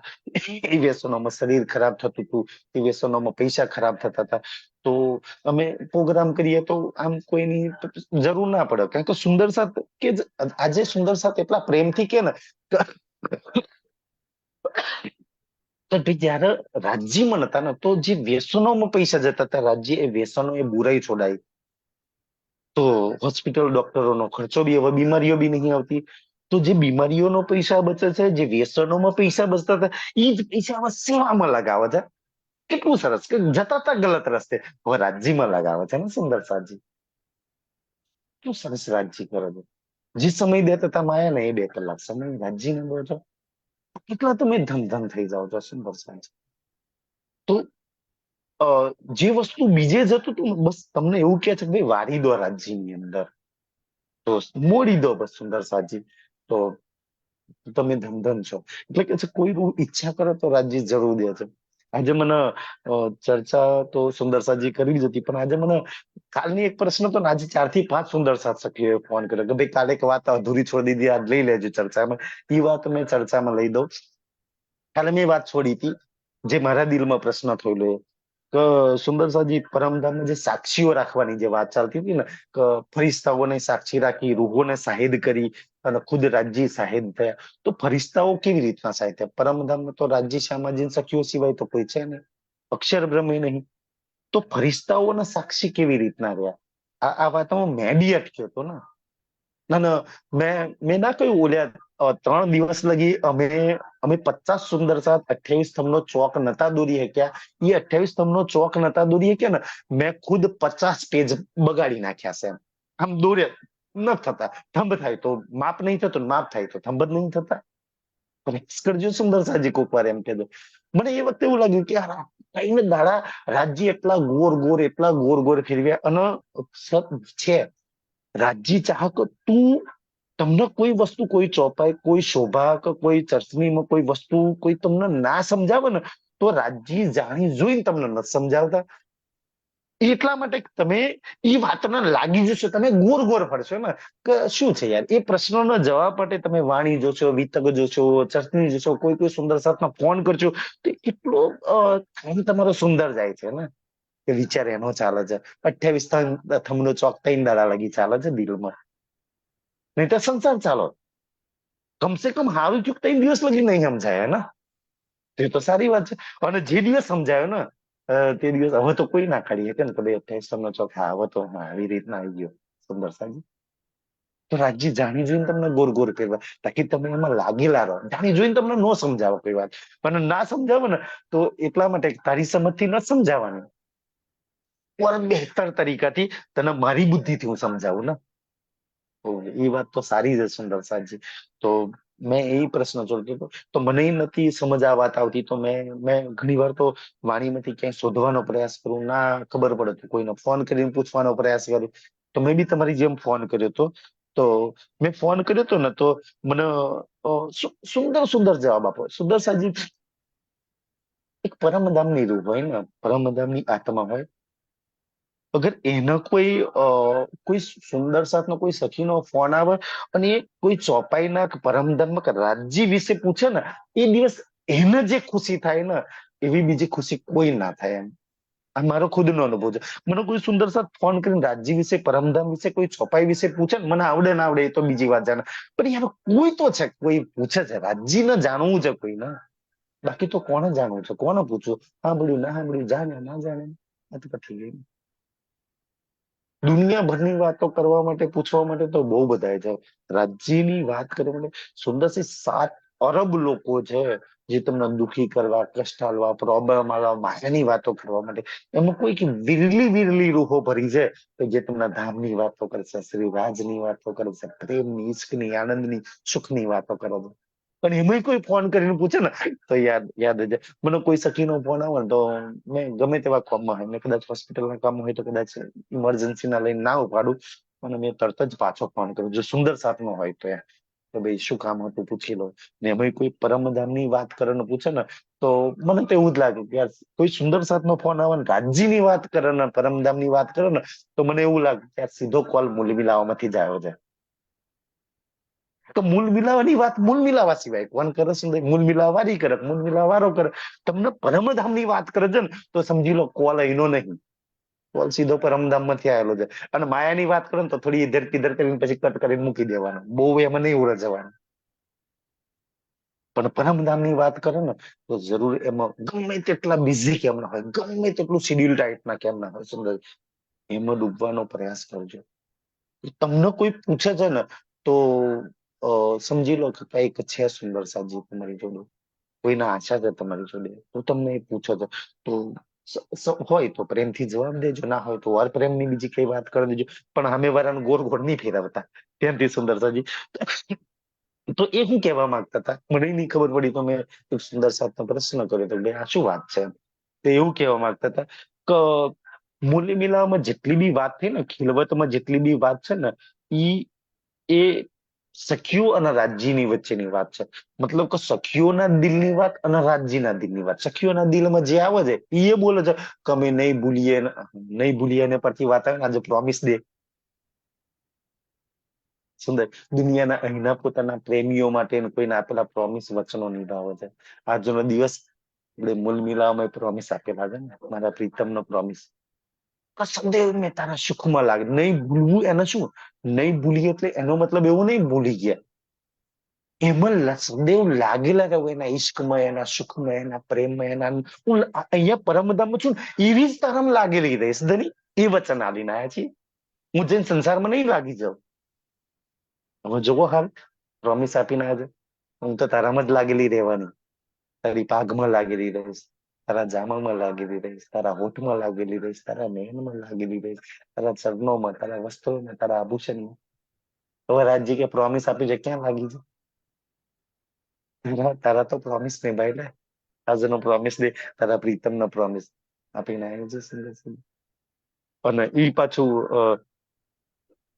એ વ્યસનોમાં શરીર ખરાબ થતું હતું, એ વ્યસનોમાં પૈસા ખરાબ થતા હતા. તો અમે પ્રોગ્રામ કરીએ તો આમ કોઈની જરૂર ના પડે, કારણ કે સુંદર સાથ કે આજે સુંદર સાથ એટલા પ્રેમથી કે ને તો જયારે રાજ્યમાં નતા ને, તો જે વ્યસનોમાં પૈસા જતા હતા રાજ્ય, એ વ્યસનો એ બુરાઈ છોડાય, તો હોસ્પિટલ ડોક્ટરોનો ખર્ચો બી હવે, બીમારીઓ બી નહીં આવતી. તો જે બીમારીઓનો પૈસા બચે છે, જે વ્યસનોમાં પૈસા બચતા હતા, એ જ પૈસા હવે સેવામાં લગાવે છે. કેટલું સરસ કે જતા હતા ગલત રસ્તે, હવે રાજ્યમાં લગાવે છે ને સુંદર સાજી. કેટલું સરસ રાજ્ય કરે છે. જે સમય દેતા હતા માયા ને, એ 2 કલાક સમય રાજ્યને દો છો, કેટલા તમે ધન થઈ જાઓ છો સુંદર સાજી. તો જે વસ્તુ બીજે જતું હતું ને, બસ તમને એવું કે છે કે ભાઈ વારી દો રાજ્યની અંદર, તો મોડી દો બસ સુંદર સાજી. તો તમે ધન છો. એટલે કે છે કોઈ ઈચ્છા કરે તો રાજ્ય જરૂર દે છે. આજે મને ચર્ચા તો સુંદર સાજી કરવી જ હતી, પણ આજે મને કાલની એક પ્રશ્ન તો આજે 4 થી 5 સુંદર સાથ સખીઓએ ફોન કર્યો કે ભાઈ કાલે એક વાત અધૂરી છોડી દીધી, આજ લઈ લેજો ચર્ચામાં. એ વાત મેં ચર્ચામાં લઈ દઉં. કાલે મેં વાત છોડી હતી, જે મારા દિલમાં પ્રશ્ન થયેલો, સુંદર સાજી પરમધામમાં જે સાક્ષીઓ રાખવાની જે વાત ચાલતી હતી ને, કે ફરિશ્તાઓને સાક્ષી રાખી, રૂહોને શાહિદ કરી અને ખુદ રાજ્ય શાહિદ થયા. તો ફરિશ્તાઓ કેવી રીતના શાહિદ થયા? પરમધામમાં તો રાજ્ય શ્યામાજી સખીઓ સિવાય તો કોઈ છે ને, અક્ષર બ્રહ્મે નહીં. તો ફરિશ્તાઓના સાક્ષી કેવી રીતના રહ્યા? આ વાતમાં મેં બી અટક્યો હતો ને. ના ના, મેં ના કહ્યું ઓલ્યા 3 દિવસ લગી અમે અમે 50 સુંદર સાથ 28 સ્તંભનો ચોક નતા દોરી શક્યા. એ 28 સ્તંભનો ચોક નતા દોરી શક્યા ને, મેં ખુદ 50 પેજ બગાડી નાખ્યા છે એમ. આમ દોરે ન થતા. થંભ થાય તો માપ નહીં થતું, માપ થાય તો થંભ જ નહીં થતા. પ્રયાસ કરજો સુંદર સાજી કોક વાર એમ કહેતો. મને એ વખતે એવું લાગ્યું કે યાર કઈને દાડા રાજ્ય એટલા ગોર ગોર, એટલા ગોર ગોર ફેરવ્યા. અને સત છે રાજ્ય ચાહક તું, તમને કોઈ વસ્તુ, કોઈ ચોપાઈ, કોઈ શોભા કે કોઈ ચરચનીમાં કોઈ વસ્તુ કોઈ તમને ના સમજાવે ને, તો રાજ્ય જાણી જોઈને તમને નથી સમજાવતા. એટલા માટે તમે એ વાતને લાગી જશો, તમે ગોર ગોર ફરશો ને કે શું છે યાર. એ પ્રશ્નોનો જવાબ માટે તમે વાણી જોશો, વિતક જોશો, ચરચની જોશો, કોઈ કોઈ સુંદર સાથમાં ફોન કરજો, તો એટલો ટાઈમ તમારો સુંદર જાય છે ને, કે વિચાર એનો ચાલે છે. 28 થમનો ચોક 3 દાડા લગી ચાલે છે દિલમાં. નહીં તો સંસાર ચાલો. કમસે કમ હારું ચૂક 3 દિવસ લગી નહીં સમજાય ને. તે તો સારી વાત છે. અને જે દિવસ સમજાયો ને, તે દિવસ હવે તો કોઈ ના કાઢી શકે ને કે ભાઈ 28 ચોક, હા હવે તો હા આવી રીતના આવી ગયો સુંદર સાજી. તો રાજ્ય જાણી જોઈને તમને ગોર ગોર કરવા, તાકી તમે એમાં લાગેલા રહો. જાણી જોઈને તમને ન સમજાવો કોઈ વાત, પણ ના સમજાવો ને તો એટલા માટે તારી સમજથી ન સમજાવવાની, પણ બહેતર તરીકાથી તને મારી બુદ્ધિથી હું સમજાવું ને. તો એ વાત તો સારી છે સુંદર સાજી. તો મેં એ પ્રશ્ન જોડતો હતો, તો મને નથી સમજ આ વાત આવતી, તો મેં ઘણી વાર તો વાણીમાંથી ક્યાંય શોધવાનો પ્રયાસ કરું, ના ખબર પડે તો કોઈને ફોન કરીને પૂછવાનો પ્રયાસ કરું. તો મેં બી તમારી જેમ ફોન કર્યો હતો. તો મેં ફોન કર્યો હતો ને, તો મને સુંદર સુંદર જવાબ આપો. સુંદર સાજી એક પરમધામની રૂહ હોય ને, પરમધામની આત્મા હોય. અગર એનો કોઈ સુંદર સાથનો કોઈ સખીનો ફોન આવે અને એ કોઈ ચોપાઈના કે પરમધામ કે રાજ્ય વિશે પૂછે ને, એ દિવસ એને જે ખુશી થાય ને, એવી બીજી ખુશી કોઈ ના થાય એમ. આ મારો ખુદનો અનુભવ છે. મને કોઈ સુંદર સાથ ફોન કરીને રાજ્ય વિશે, પરમધામ વિશે, કોઈ ચોપાઈ વિશે પૂછે ને, મને આવડે ના આવડે એ તો બીજી વાત જાણે, પણ યાર કોઈ તો છે, કોઈ પૂછે છે. રાજ્યને જાણવું છે કોઈ ને. બાકી તો કોને જાણવું છે, કોને પૂછવું? સાંભળ્યું ના સાંભળ્યું, જાણે ના જાણે, આ તો પછી ગઈ. દુનિયાભરની વાતો કરવા માટે, પૂછવા માટે તો બહુ બધા છે. રાજ્યની વાત કરવા માટે સુંદરસી 7 અરબ લોકો છે, જે તમને દુખી કરવા, કષ્ટ આલવા, પ્રોબ્લેમ આલવા, માયાની વાતો કરવા માટે. એમાં કોઈક વિરલી વિરલી રૂહો ભરી છે કે જે તમને ધામની વાતો કરશે, શ્રી રાજની વાતો કરશે, પ્રેમની, ઈશ્કની, આનંદની, સુખની વાતો કરે છે. પણ એમાં કોઈ ફોન કરીને પૂછે ને, તો યાદ યાદ જ મને કોઈ સખીનો ફોન આવે ને, તો મેં ગમે તેવા કામમાં હોય, મેં કદાચ હોસ્પિટલના કામ હોય તો કદાચ ઇમરજન્સી ના લઈને ના ઉપાડું, અને મેં તરત જ પાછો ફોન કરું, જો સુંદર સાથનો હોય તો. કે ભાઈ શું કામ હતું પૂછી લો. ને એમાં કોઈ પરમધામની વાત કરે ને પૂછે ને, તો મને તો એવું જ લાગે કે યાર કોઈ સુંદર સાથનો ફોન આવે ને રાજ્યની વાત કરે ને પરમધામની વાત કરે ને, તો મને એવું લાગે કે સીધો કોલ મૂલ મિલાવવામાંથી જ આવ્યો છે. તો મૂલ મિલાવાની વાત મૂલ મિલાવા સિવાય કોણ કરે છે? મૂલ મિલાવા વારી કરે, મૂલ મિલાવા વારો કરે. તમને પરમધામની વાત કરે છે ને, તો સમજી લો કોલ અહીંનો નહીં, કોલ સીધો પરમધામ માંથી આવેલો છે. અને માયાની વાત કરો ને, તો થોડી ઇધર કિધર કરીને પછી કટ કરીને મૂકી દેવાનો, બહુ એમાં નહીં ઉલझવાનું. પણ પરમધામની વાત કરે ને, તો જરૂર એમાં ગમે તેટલા બિઝી કેમ ના હોય, ગમે તેટલું શિડ્યુલ ટાઈટના કેમ ના હોય, સુંદર એમાં ડૂબવાનો પ્રયાસ કરજો. તમને કોઈ પૂછે છે ને, તો સમજી લો કે કઈક છે સુંદર સાજી તમારી જોડે, કોઈના આશા છે તમારી જોડે, તો તમને એ પૂછે છે, તો હોય તો પ્રેમથી જવાબ દેજો, ના હોય તો વાર પ્રેમની બીજી કઈ વાત કરી દેજો. પણ સામે વાળાને ગોળ ગોળ નહીં ફેરવતા, ત્યાંથી સુંદર સાજી. તો એ શું કહેવા માંગતા હતા મને નહીં ખબર પડી, તો મેં એક સુંદર સાથનો પ્રશ્ન કર્યો તો, બે આ શું વાત છે? તો એવું કહેવા માંગતા હતા કે મૂલ્ય મિલાવવામાં જેટલી બી વાત થઈ ને, ખિલવતમાં જેટલી બી વાત છે ને, ઈ એ સખીઓ અને રાજ્યની વચ્ચેની વાત છે. મતલબ કે સખીઓના દિલની વાત અને રાજ્યના દિલની વાત. સખીઓના દિલમાં જે આવે છે એ બોલે છે કે અમે નહીં ભૂલીએ, નહીં ભૂલીએ ને પરથી વાત આવે ને, આજે પ્રોમિસ દે. સુંદર દુનિયાના અહીંના પોતાના પ્રેમીઓ માટે કોઈને આપેલા પ્રોમિસ વચનો નિભાવે છે. આજનો દિવસ આપણે મૂળ મિલાવામાં પ્રોમિસ આપેલા છે ને, મારા પ્રીતમનો પ્રોમિસ. સદૈવ મેં તારા સુખમાં લાગે, નહીં ભૂલવું. એને શું નહીં ભૂલી એટલે એનો મતલબ એવું નહીં ભૂલી ગયા. એમાં સદૈવ લાગેલા રહો, એના ઈશ્કમાં, એના સુખમાં, એના પ્રેમમાં, એના હું અહીંયા પરમધામમાં છું ને, એવી જ તારામાં લાગેલી રહીશ ધની. એ વચન આલીને આયા છીએ. હું જઈને સંસારમાં નહીં લાગી જાઉં. હવે જોવો હાલ, પ્રોમિસ આપીને આજે હું તો તારામાં જ લાગેલી રહેવાની. તારી પાઘમાં લાગેલી રહીશ, તારા જામામાં લાગેલી રહીશ, તારા હોઠમાં લાગેલી રહીશ, તારા નયનમાં લાગેલી રહીશ, તારા ચરણોમાં, તારા વસ્ત્રોમાં, તારા આભૂષણમાં. હવે રાજજી કે પ્રોમિસ આપી છે, ક્યાં લાગી છે? તારા તો પ્રોમિસ નિભાઈ લે. આજનો પ્રોમિસ દે, તારા પ્રીતમનો પ્રોમિસ આપીને આવ્યો છે સુંદર સુંદર. અને ઈ પાછું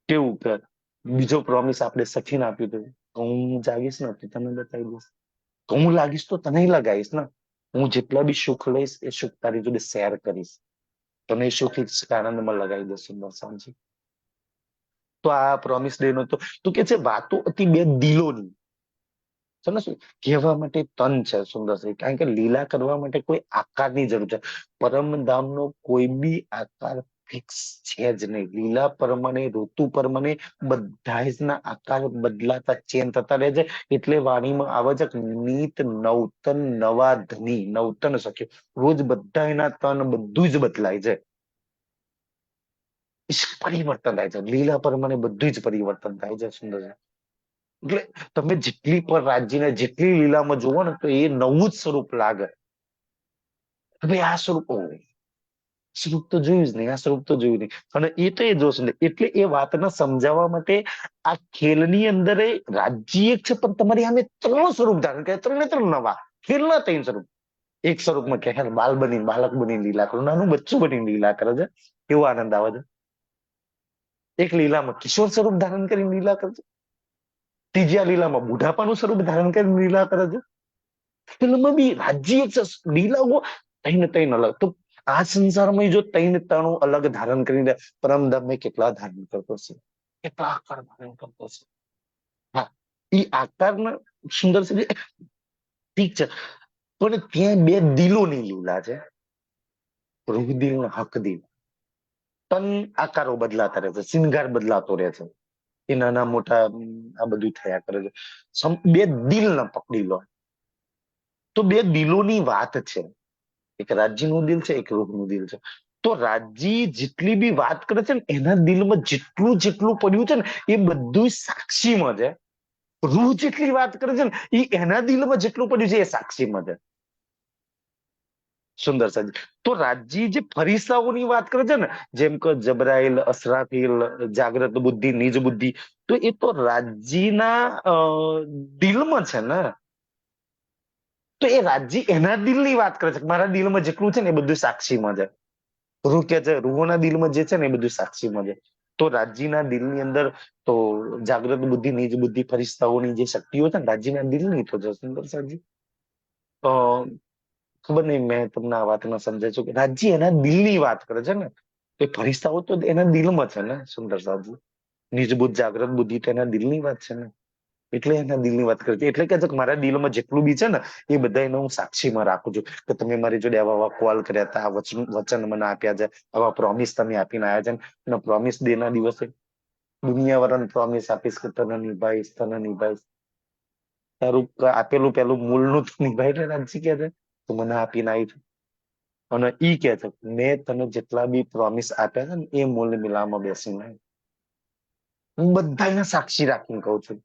કેવું કે બીજો પ્રોમિસ આપણે સખીને આપ્યું હતું, હું જાગીશ ને તો તને બતાવી દઈશ, હું લાગીશ તો તને લગાવીશ ને. હું જેટલા બી સુખ લઈશ એ સુખ તારી જોડે શેર કરીશ, તને એ સુખ આનંદમાં લગાવી દઈશ સુંદર સાંજી. તો આ પ્રોમિસ ડે નો તો તું કે છે વાતો હતી બે દિલોની. સમજ શું કહેવા માટે તન છે સુંદર છે, કારણ કે લીલા કરવા માટે કોઈ આકારની જરૂર છે. પરમધામનો કોઈ બી આકાર ફિક્સ છે જ નહીં. લીલા પ્રમાણે, ઋતુ પ્રમાણે બધા જ ના આકાર બદલાતા, ચેન્જ થતા રહે છે. એટલે વાણીમાં આવે છે કે નીત નવતન નવા ધની, નવતન શક્ય. રોજ બધા એના તન બધું જ બદલાય છે, પરિવર્તન થાય છે. લીલા પ્રમાણે બધું જ પરિવર્તન થાય છે સુંદર છે. એટલે તમે જેટલી પર રાજ્યને જેટલી લીલામાં જુઓ ને તો એ નવું જ સ્વરૂપ લાગે. હવે આ સ્વરૂપ સ્વરૂપ તો જોયું જ નહીં, આ સ્વરૂપ તો જોયું નહીં. અને એ તો એ જોશે ને, એટલે એ વાતને સમજાવવા માટે આ ખેલની અંદર રાજ્ય એક છે, પણ તમારી સામે ત્રણ સ્વરૂપ ધારણ કરે, ત્રણે ત્રણ નવા ખેલના ત્રણ સ્વરૂપ. એક સ્વરૂપમાં કે બાલ બની, બાલક બની લીલા કરો, નાનું બચ્ચું બની લીલા કરે છે, એવો આનંદ આવે છે. એક લીલામાં કિશોર સ્વરૂપ ધારણ કરીને લીલા કરે છે, ત્રીજા લીલામાં બુઢાપાનું સ્વરૂપ ધારણ કરીને લીલા કરે છે. ફિલ્મ બી રાજ્ય એક છે, લીલાઓ તઈને તઈને અલગ. તો આ સંસારમાં જો તઈને તાણું અલગ ધારણ કરીને પરમધામ કેટલા ધારણ કરતો છે, કેટલા આકાર ધારણ કરતો છે. હા, એ આકારના સુંદર છે, ઠીક છે. પણ ત્યાં બે દિલોની લીલા છે, રૂહદિલ ને હકદિલ. તન આકારો બદલાતા રહે છે, શિંગાર બદલાતો રહે છે, એ નાના મોટા આ બધું થયા કરે છે. બે દિલ ને પકડી લો તો બે દિલોની વાત છે. એક રાજ્યનું દિલ છે, એક રૂહનું દિલ છે. તો રાજ્ય જેટલી બી વાત કરે છે ને, એના દિલમાં જેટલું જેટલું પડ્યું છે ને એ બધું સાક્ષીમાં છે. રૂહ જેટલી વાત કરે છે ને એ એના દિલમાં જેટલું પડ્યું છે એ સાક્ષીમાં છે. સુંદર સાજી. તો રાજ્ય જે ફરિસ્તાઓની વાત કરે છે ને, જેમ કે જબરાઈલ, અસરાફીલ, જાગ્રત બુદ્ધિ, નિજ બુદ્ધિ, તો એ તો રાજ્યના દિલમાં છે ને. તો એ રાજ્ય એના દિલની વાત કરે છે, મારા દિલમાં જેટલું છે ને એ બધું સાક્ષીમાં છે. રૂહ કે છે, રૂહોના દિલમાં જે છે ને એ બધું સાક્ષીમાં છે. તો રાજ્યના દિલની અંદર તો જાગ્રત બુદ્ધિ, નિજ બુદ્ધિ, ફરિસ્તાઓની જે શક્તિઓ છે ને રાજ્યના દિલની તો છે સુંદર સાજી. ખબર નહીં મેં તમને આ વાતમાં સમજાય છું કે રાજ્ય એના દિલની વાત કરે છે ને, તો ફરિસ્તાઓ તો એના દિલમાં છે ને સુંદર સાજી. નિજ બુદ્ધ, જાગ્રત બુદ્ધિ તો એના દિલની વાત છે ને, એટલે એના દિલની વાત કરે છે. એટલે કે છે કે મારા દિલમાં જેટલું બી છે ને એ બધા એને હું સાક્ષીમાં રાખું છું કે તમે મારી જોડે આવા આવા કોલ કર્યા હતા, આ વચન મને આપ્યા છે, આવા પ્રોમિસ તમે આપીને આવ્યા છે. અને પ્રોમિસ ડે ના દિવસે દુનિયા વાળાને પ્રોમિસ આપીશ કે તને નિભાઈશ, તને નિભાઈશ. તારું આપેલું પેલું મૂળનું તો નિભાઈ ને રાજજી કે છે, તો મને આપીને આવી છે. અને ઈ કે છે મેં તને જેટલા બી પ્રોમિસ આપ્યા છે ને એ મૂળ મિલામાં બેસીને હું બધાને સાક્ષી રાખીને કઉ છું,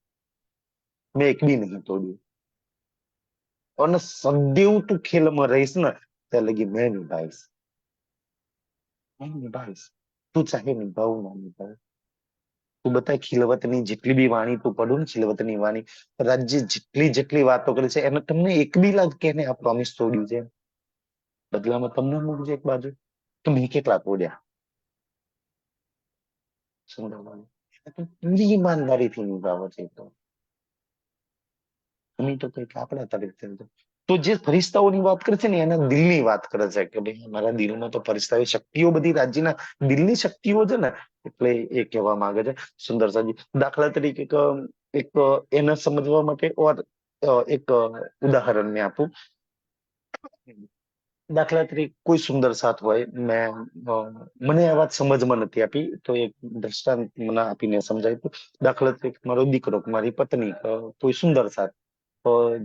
મેં એક બી નહીં તોડ્યું. અને સદૈવ તું ખેલમાં રહીશ ને ત્યાં લગી મેં નિભાઈશ, મેં નિભાઈશ. તું ચાહે નિભાવું ના નિભાવ. તું બતા ખીલવતની જેટલી બી વાણી તું પડું ને, ખીલવતની વાણી રાજ્ય જેટલી જેટલી વાતો કરે છે એને તમને એક બી લાગ કે એને આ પ્રોમિસ તોડ્યું છે, બદલામાં તમને મૂકજે એક બાજુ. તો મેં કેટલા તોડ્યા સંગ્રહમાં. પૂરી ઈમાનદારીથી નિભાવો છે તો અમે તો કઈક આપણા તરફથી. તો જે ફરિસ્તાઓની વાત કરે છે ને એના દિલની વાત કરે છે કે ભાઈ મારા દિલમાં તો ફરિસ્તાઓ શક્તિઓ બધી રાજ્યના દિલની શક્તિઓ છે ને, એટલે એ કહેવા માંગે છે સુંદર સાજી. દાખલા તરીકે એક એને સમજવા માટે ઓર એક ઉદાહરણ મેં આપું. દાખલા તરીકે કોઈ સુંદર સાથ હોય, અ, મને આ વાત સમજમાં નથી આપી, તો એક દ્રષ્ટાંત મને આપીને સમજાય તો, દાખલા તરીકે મારો દીકરો કે મારી પત્ની, કોઈ સુંદર સાથ,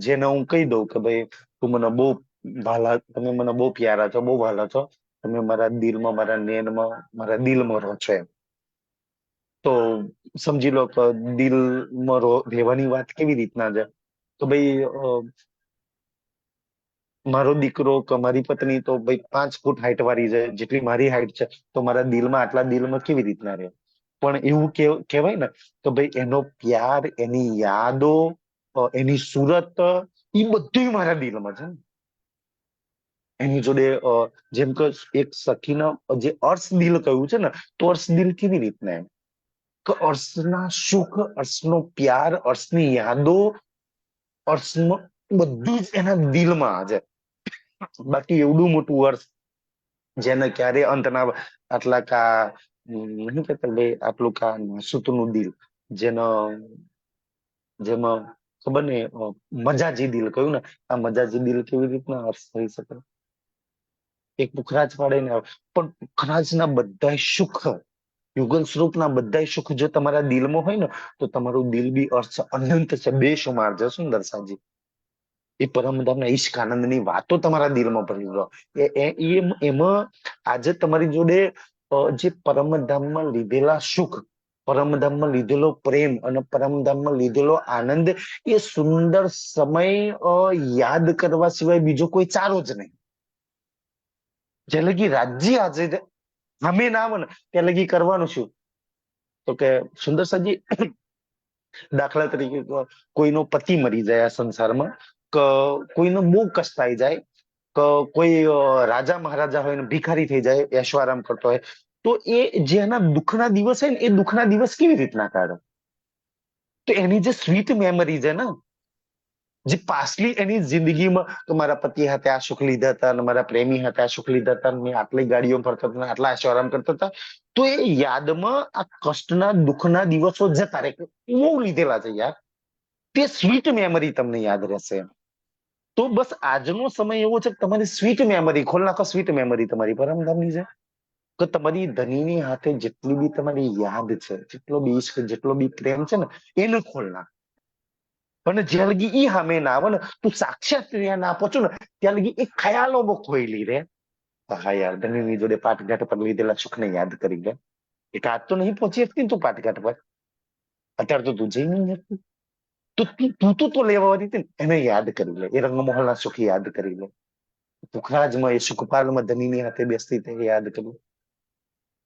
જેને હું કહી દઉં કે ભાઈ તું મને બહુ ભાલા, તમે મને બહુ પ્યારા છો, બહુ ભાલા છો, તમે મારા દિલમાં, મારા નેનમાં, મારા દિલમાં રહો છો એમ. તો સમજી લો કે દિલમાં રહેવાની વાત કેવી રીતના છે, તો ભાઈ મારો દીકરો કે મારી પત્ની તો ભાઈ 5 ફૂટ હાઈટ વાળી છે, જેટલી મારી હાઈટ છે, તો મારા દિલમાં, આટલા દિલમાં કેવી રીતના રહે? પણ એવું કહેવાય ને કે ભાઈ એનો પ્યાર, એની યાદો, એની સુરત, એ બધું મારા દિલમાં છે ને. એની જોડે જેમ કે એક સખીના જે અર્શ દિલ કહ્યું છે ને, તો અર્શ દિલ કેવી રીતના એમ કે અર્શના સુખ, અર્શનો પ્યાર, અર્શની યાદો, અર્શનું બધું જ એના દિલમાં છે. બાકી એવડું મોટું વર્ષ જેને ક્યારે અંત ના આવે. આટલા કા નહીં કેતા બે, આટલું કા નાસુતનું દિલ, જેનો, જેમાં ખબર ને મજાજી દિલ કહ્યું ને, આ મજાજી દિલ કેવી રીતના અર્થ થઈ શકે? એક પુખરાજ પાડે ને આવે. પણ પુખરાજના બધા સુખ, યુગલ સ્વરૂપના બધા સુખ જો તમારા દિલમાં હોય ને, તો તમારું દિલ બી અર્થ અનંત છે, બેશુમાર છે. સુંદર સાજી, એ પરમધામના ઈશ્ક આનંદની વાતો તમારા દિલમાં ભરી દો. એમાં આજે તમારી જોડે જે પરમધામમાં લીધેલા સુખ, પરમધામમાં લીધેલો પ્રેમ અને પરમધામમાં લીધેલો આનંદ, એ સુંદર સમય યાદ કરવા સિવાય બીજો કોઈ ચારો જ નહીં. જે લગી રાજ્ય આજે અમે ના આવે ને ત્યાં લગી કરવાનું શું? તો કે સુંદર સાજી, દાખલા તરીકે કોઈનો પતિ મરી જાય આ સંસારમાં, કે કોઈનો બહુ કષ્ટ આવી જાય, કે કોઈ રાજા મહારાજા હોય ને ભિખારી થઈ જાય, ऐशोआराम કરતો હોય, તો એ જેના દુઃખના દિવસ હોય ને, એ દુઃખના દિવસ કેવી રીતના કાઢે? તો એની જે સ્વીટ મેમરી છે ને, જે પાછલી એની જિંદગીમાં તો મારા પતિ હાથે આ સુખ લીધા હતા, અને મારા પ્રેમી હાથે આ સુખ લીધા હતા, મેં આટલી ગાડીઓ ફરતા હતા, આટલા ऐशोआराम કરતા હતા, તો એ યાદમાં આ કષ્ટના દુઃખના દિવસો જતા રહે. બહુ લીધેલા છે યાર, તે સ્વીટ મેમરી તમને યાદ રહેશે. તો બસ આજનો સમય એવો છે કે તમારી સ્વીટ મેમરી ખોલ નાખો. સ્વીટ મેમરી તમારી પરમધામની છે કે તમારી ધનીની હાથે જેટલી બી તમારી યાદ છે, જેટલો બી ઈશ્ક, જેટલો બી પ્રેમ છે ને, એને ખોલ નાખ. અને જ્યાં લગી ઈ સામે ના આવે ને, તું સાક્ષાત ત્યાં ના પહોંચો ને, ત્યાં લગી એ ખ્યાલોમાં ખોઈલી રે. હા યાર, ધનીની જોડે પાટઘાટ પર લીધેલા સુખને યાદ કરી લે. એક આજ તો નહીં પહોંચી શકતી ને તું પાટઘાટ પર, અત્યારે તો તું જઈ નહીં શકતી. તો તું તો લેવાવાળી હતી ને, એને યાદ કરી લે. એ રંગમહોલના સુખ યાદ કરી લે. પુખરાજમાં એ સુખપાલમાં ધનીની હાથે બેસતી તે યાદ કરી.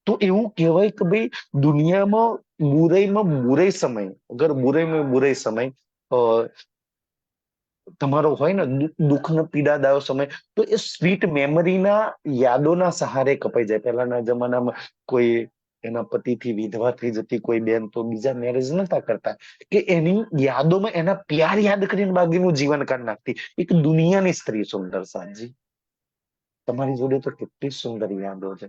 તો એવું કહેવાય કે ભાઈ દુનિયામાં બુરાઈમાં બુરાઈ સમય, અગર બુરાઈમાં બુરાઈ સમય તમારો હોય ને, દુઃખ ને પીડાદાયો સમય, તો એ સ્વીટ મેમરીના યાદોના સહારે કપાઈ જાય. પહેલાના જમાનામાં કોઈ એના પતિથી વિધવા થઈ જતી કોઈ બેન, તો બીજા મેરેજ નતા કરતા, કે એની યાદોમાં એના પ્યાર યાદ કરીને બાકીનું જીવન કાઢી નાખતી. એક દુનિયાની સ્ત્રી સુંદર સાજી, તમારી જોડે તો કેટલી સુંદર યાદો છે,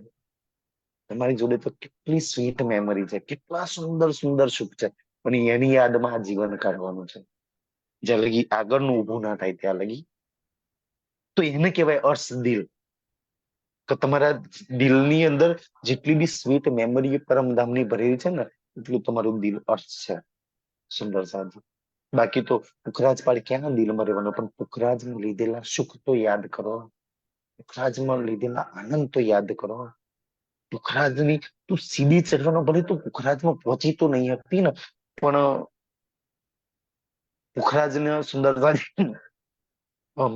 તમારી જોડે તો કેટલી સ્વીટ મેમરી છે, કેટલા સુંદર સુંદર સુખ છે, પણ એની યાદમાં આ જીવન કાઢવાનું છે. જ્યાં લગી આગળનું ઊભું ના થાય ત્યાં લગી. તો એને કહેવાય અર્શ દિલ. કે તમારા દિલની અંદર જેટલી બી સ્વીટ મેમરી પરમધામની ભરેલી છે ને, એટલું તમારું દિલ અર્શ છે. સુંદર સાધુ. બાકી તો પુખરાજ પાડ ક્યાં દિલમાં રહેવાનો, પણ પુખરાજમાં લીધેલા સુખ તો યાદ કરો, પુખરાજમાં લીધેલા આનંદ તો યાદ કરો. પુખરાજની તું સીડી ચડવાનો, ભલે તું પુખરાજમાં પહોંચી તો નહીં શકતી ને, પણ પુખરાજને સુંદરતા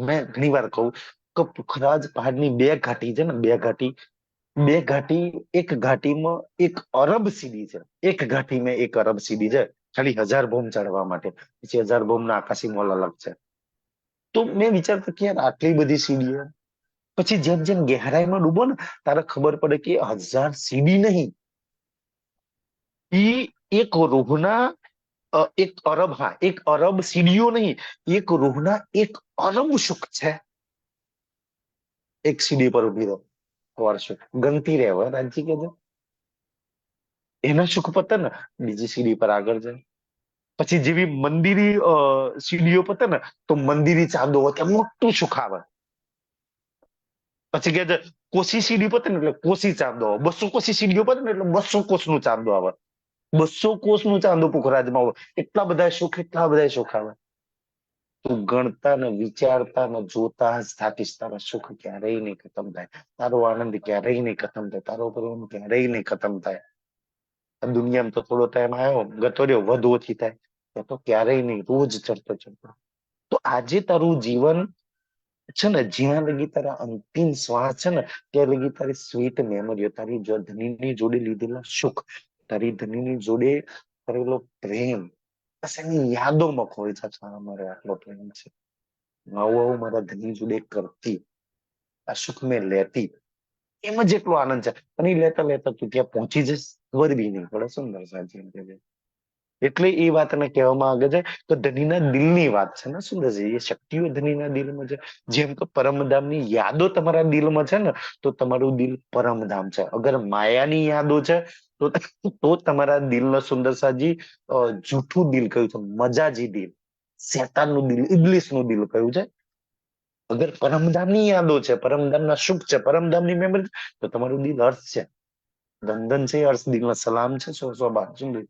મેં ઘણી વાર કહું કે પુખરાજ પહાડની બે ઘાટી છે ને, બે ઘાટી, એક ઘાટીમાં 1 અરબ સીડી છે. એક ઘાટીમાં 1 અરબ સીડી છે, ખાલી 1000 ભોમ ચડવા માટે. પછી 1000 ભોમ ના આકાશી મોલ અલગ છે. તો મેં વિચારતો કે યાર આટલી બધી સીડીઓ, પછી જેમ જેમ ગહેરાઈમાં ડૂબો ને, તારે ખબર પડે કે 1000 સીડી નહીં, ઈ એક રૂહના 1 અરબ, હા 1 અરબ સીડીઓ નહીં, એક રૂહના 1 અરબ સુખ છે. એક સીડી પર ઉભી રહો, વર્ષો ગણતી રહેવા રાજી કે છે. એના સુખ પતે ને, બીજી સીડી પર આગળ જાય. પછી જેવી મંદિરી સીડીઓ પતે ને, તો મંદિરી ચાંદો હોય ત્યાં મોટું સુખ આવે. પછી કે છે કોસી સીડી પતે ને એટલે કોસી ચાંદો આવે, 200 કોસી સીડીઓ પતે ને એટલે 200 કોષનું ચાંદો આવે, 200 કોષનું ચાંદો પુખરાજમાં હોય. એટલા બધા સુખ, એટલા બધા સુખ આવે. તું ગણતા ને વિચારતા ને જોતા જ થાકીશ. તારા સુખ ક્યારેય નહીં ખતમ થાય, તારો આનંદ ક્યારેય નહીં ખતમ થાય, તારો પ્રેમ ક્યારેય નહીં ખતમ થાય. આ દુનિયામાં તો થોડો ટાઈમ આવ્યો ગતો રહ્યો, વધુ ઓછી થાય, એ તો ક્યારેય નહીં, રોજ ચડતો ચડતો. તો આજે તારું જીવન છે ને, જ્યાં લગી તારા અંતિમ શ્વાસ છે ને, ત્યાં લગી તારી સ્વીટ મેમરીઓ, તારી ધનીની જોડે લીધેલા સુખ, તારી ધનીની જોડે કરેલો પ્રેમ, બસ એની યાદોમાં ખોઈ જશે. મારે આટલો પ્રેમ છે, આવું આવું મારા ધની જોડે કરતી, આ સુખ મેં લેતી, એમ જ એટલો આનંદ છે. અને ઈ લેતા લેતા તું ત્યાં પહોંચી જઈશ, ખબર બી નહીં પડે. સુંદર સાચી એમ કે છે. એટલે એ વાતને કહેવામાં આવે છે કે ધનીના દિલની વાત છે ને. સુંદર છે, એ શક્તિઓ ધનીના દિલમાં છે. જેમ કે પરમધામની યાદો તમારા દિલમાં છે ને, તો તમારું દિલ પરમધામ છે. અગર માયાની યાદો છે તો તમારા દિલનો સુંદર સાજી જૂઠું દિલ કયું છે, મજાજી દિલ, શેતાનનું દિલ, ઇબ્લિસનું દિલ કયું છે. અગર પરમધામની યાદો છે, પરમધામના સુખ છે, પરમધામની મેમરી, તો તમારું દિલ અર્થ છે. દંદન છે, અર્થ દિલના સલામ છે. સો બાજુ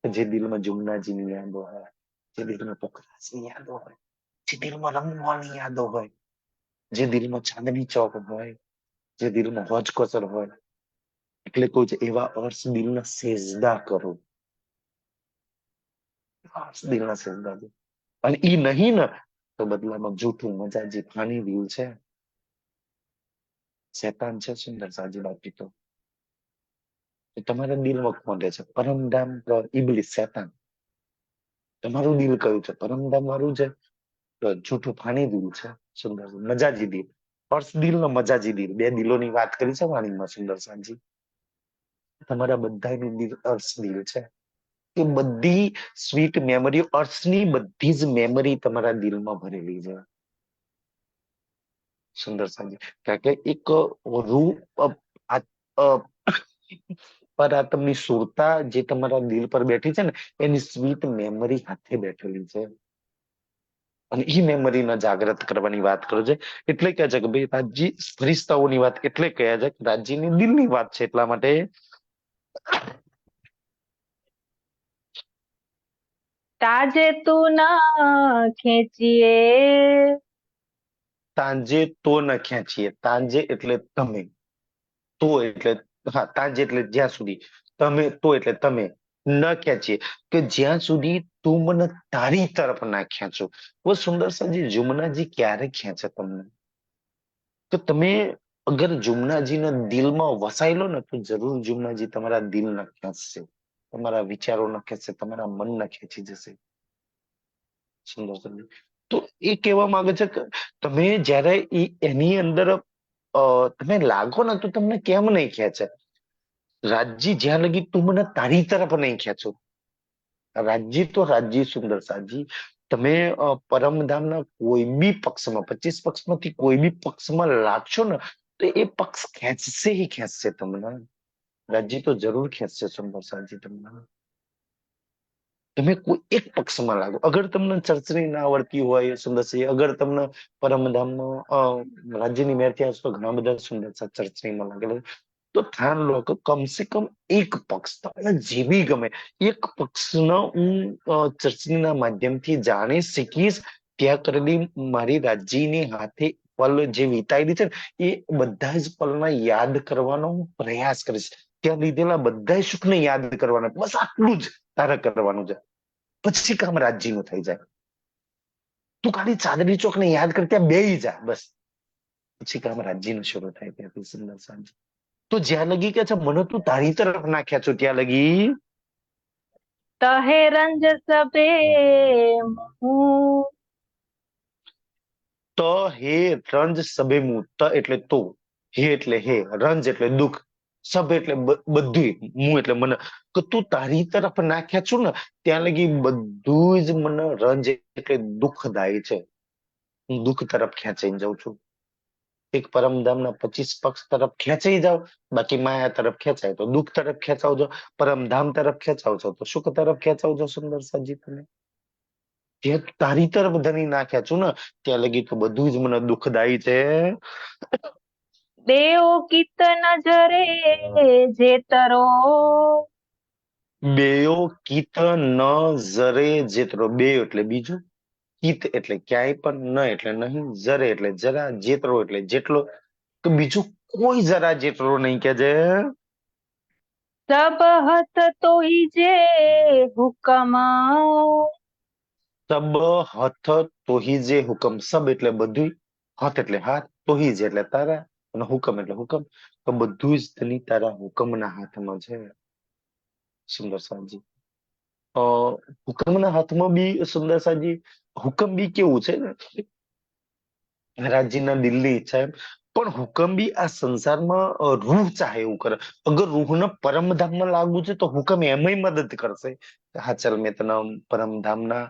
જે દિલમાં જુમનાજીની યાદો હોય, જે દિલમાં પોખરાજની યાદો હોય, જે દિલમાં રમવાની યાદો હોય, જે દિલમાં ચાંદની ચોક હોય, જે દિલમાં હોજ કોસર હોય, એટલે કહું છે એવા અર્શ દિલના સેજદા કરો, અર્શ દિલના સેજદા કરો. અને ઈ નહીં ને તો બદલામાં જૂઠું મજાજી ફાની દિલ છે, શેતાન છે. સુંદર સાજી બાકી તો તમારા દિલમાં કોણ રહે છે? પરમધામ ઇબલીસ, શેતાન. તમારું દિલ કયું છે? પરમધામ વાળું છે, જૂઠું ફાની દિલ છે. સુંદર મજાજી દિલ, અર્શ દિલ ને મજાજી દિલ, બે દિલોની વાત કરી છે વાણીમાં. સુંદર સાજી, તમારા બધાનું દિલ અર્શ દિલ છે. એ બધી સ્વીટ મેમરી, અર્શની બધી જ મેમરી તમારા દિલમાં ભરેલી છે. સુંદર સાજી, કારણ કે એક રૂ પર આત્મની સુરતા જે તમારા દિલ પર બેઠી છે ને, એની સ્વીટ મેમરી હાથે બેઠેલી છે. અને એ મેમરીને જાગૃત કરવાની વાત કરો છે. એટલે કહે છે કે ભાઈ રાજજી ફરિશ્તાઓની વાત, એટલે કહે છે કે રાજજીની દિલની વાત છે. એટલા માટે તાજે તું ના ખેંચીએ. તાંજે તો ન ખેંચીએ. તાંજે એટલે તમે, તો એટલે હા, તાંજે એટલે જ્યાં સુધી, તમે તો એટલે તમે, ન ખેંચીએ કે જ્યાં સુધી તું મને તારી તરફ ના ખેંચો. બહુ સુંદર સાજી, જુમનાજી ક્યારે ખેંચે તમને? તો તમે અગર જુમનાજીના દિલમાં વસાયેલો ને, તો જરૂર જુમનાજી તમારા દિલને ખેંચશે, તમારા વિચારોને ખેંચશે, તમારા મનને ખેંચી જશે. સુંદર સાજી. તો એ કહેવા માંગે છે કે તમે જયારે એની અંદર તમે લાગો ને, તો તમને કેમ નહીં ખેંચે? રાજજી, જ્યાં લગી તું મને તારી તરફ નહીં ખેંચો, રાજજી તો રાજજી. સુંદર સાજી, તમે પરમધામના કોઈ બી પક્ષમાં, 25 પક્ષમાંથી કોઈ બી પક્ષમાં લાગશો ને, તો એ પક્ષ ખેંચશે ही ખેંચશે તમને. રાજજી તો જરૂર ખેંચશે. સુંદર સાજી, તમને તમે કોઈ એક પક્ષમાં લાગો. અગર તમને ચર્ચની ના આવડતી હોય સુંદરસિંહ, અગર તમને પરમધામમાં રાજ્યની મેર થયા છો, તો ઘણા બધા સુંદર ચર્ચનીમાં લાગેલા, તો ધ્યાન લો કે કમસે કમ એક પક્ષ તમને જે બી ગમે, એક પક્ષનો હું ચર્ચનીના માધ્યમથી જાણી શીખીશ. ત્યાં કરેલી મારી રાજ્યની હાથે પલ જે વિતાયેલી છે ને, એ બધા જ પલના યાદ કરવાનો હું પ્રયાસ કરીશ. ત્યાં લીધેલા બધા સુખને યાદ કરવાના, બસ આટલું જ તારે કરવાનું છે. પછી કામ રાજ્યનું થઈ જાય. તું ખાલી ચાંદની ચોકને યાદ કર, ત્યાં બેહી જા બસ. પછી કામ રાજ્યનું શરૂ થાય. ત્યાંથી સુંદર સાંજ, તો જ્યાં લગી કે છે મને તું તારી તરફ નાખ્યા છો, ત્યાં લગી તહે રંજ સબે હું. ત હે રંજ સબે મું. ત એટલે તો, હે એટલે હે, રંજ એટલે દુઃખ, સબ એટલે બધું, હું એટલે મને, કે તું તારી તરફ નાખ્યા છું ને, ત્યાં લગી બધું જ મને રંજ એટલે દુઃખદાયી છે. હું દુઃખ તરફ ખેંચાઈ જાઉં છું. એક પરમધામના 25 પક્ષ તરફ ખેંચાઈ જાવ, બાકી માયા તરફ ખેંચાય તો દુઃખ તરફ ખેંચાવજો, પરમધામ તરફ ખેંચાવજો તો સુખ તરફ ખેંચાવજો. સુંદર સાજી, તમે જે તારી તરફ ધની નાખ્યા છું ને, ત્યાં લગી તો બધું જ મને દુઃખદાયી છે. દેવો કિત નજરે જેતરો. બેયો કિત ન જરે જેતરો. બેયો એટલે બીજું, કિત એટલે ક્યાંય પણ, ન એટલે નહીં, જરે એટલે જરા, જેતરો એટલે જેટલો. તો બીજું કોઈ જરા જેટલો નહીં કે છે. સબ હથ તોઈ જે હુકમ. સબ હથ તોહી જે હુકમ. સબ એટલે બધું, હથ એટલે હાથ, તોહી જે એટલે તારા, અને હુકમ એટલે હુકમ. તો બધું જ ધણી તારા હુકમના હાથમાં છે. સુંદર સાજી. અ હુકમના હાથમાં બી સુંદર સાજી, હુકમ બી કેવું છે ને, રાજ્યના દિલની ઈચ્છા એમ. પણ હુકમ બી આ સંસારમાં રૂહ ચાહે એવું કરે. અગર રૂહને પરમધામમાં લાગવું છે તો હુકમ એમાંય મદદ કરશે. હા ચાલ મેં તને પરમધામના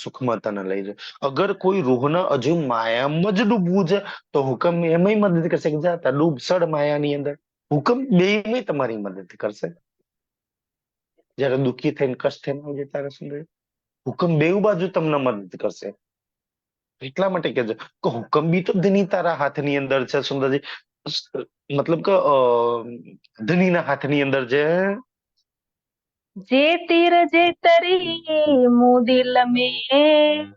સુખમાં તને લઈ જાઉં. અગર કોઈ રૂહને હજુ માયામાં જ ડૂબવું છે તો હુકમ એમાંય મદદ કરશે કે જા તા ડૂબ સડ માયાની અંદર. હુકમ બેયમાં તમારી મદદ કરશે. જયારે દુઃખી થઈને કષ્ટ થઈને આવજે ત્યારે શું થયું? હુકમ બેઉ બાજુ તમને મદદ કરશે. એટલા માટે કહેજો કે હુકમ બી તો ધની તારા હાથની અંદર છે સુંદરજી. મતલબ કે ધનીના હાથની અંદર છે. જે તીર જે તરી મું દિલ में.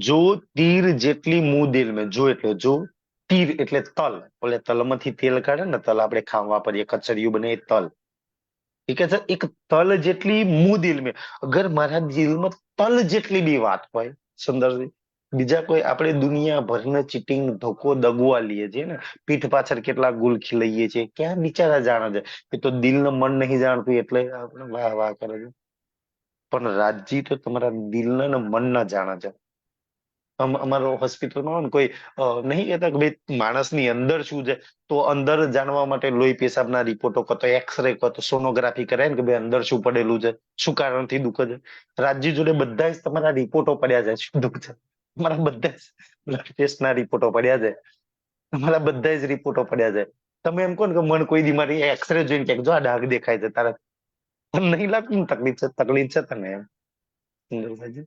જો તીર જેટલી મું દિલ મેં. જો એટલે જો, તીર એટલે તલ. ઓલે તલમાંથી તેલ કાઢે ને, તલ આપણે ખાવા વાપરીએ, કચરિયું બને એ તલ. ઠીક છે, એક તલ જેટલી મું દિલ મેં. અગર મારા દિલમાં તલ જેટલી બી વાત હોય સુંદરજી, બીજા કોઈ આપણે દુનિયાભરને ચીટિંગ ધોકો દગવા લઈએ છીએ ને, પીઠ પાછળ કેટલા ગુલ ખીલઈએ છીએ, ક્યાં બિચારા જાણે છે. એ તો દિલને મન નહીં જાણતું એટલે આપણે વાહ વાહ કરે છે. પણ રાજજી તો તમારા દિલને ને મનને જાણે છે. અમારો હોસ્પિટલમાં હોય ને કોઈ નહીં કહેતા કે ભાઈ માણસની અંદર શું છે, તો અંદર જાણવા માટે લોહી પેશાબના રિપોર્ટો કરતો, એક્સરે કરતો, સોનોગ્રાફી કરાય ને કે ભાઈ અંદર શું પડેલું છે, શું કારણથી દુખે છે. રાજ્ય જોડે બધા જ તમારા રિપોર્ટો પડ્યા છે, શું દુઃખ છે. તમારા બધા જ બ્લડ ટેસ્ટના રિપોર્ટો પડ્યા છે. તમારા બધા જ રિપોર્ટો પડ્યા છે. તમે એમ કહો ને કે મન કોઈ દી મારી એક્સરે જોઈને કે જો આ ડાઘ દેખાય છે તારા, તમને નહીં લાગતું ને તકલીફ છે? તકલીફ છે તને એમ સુંદરભાઈ.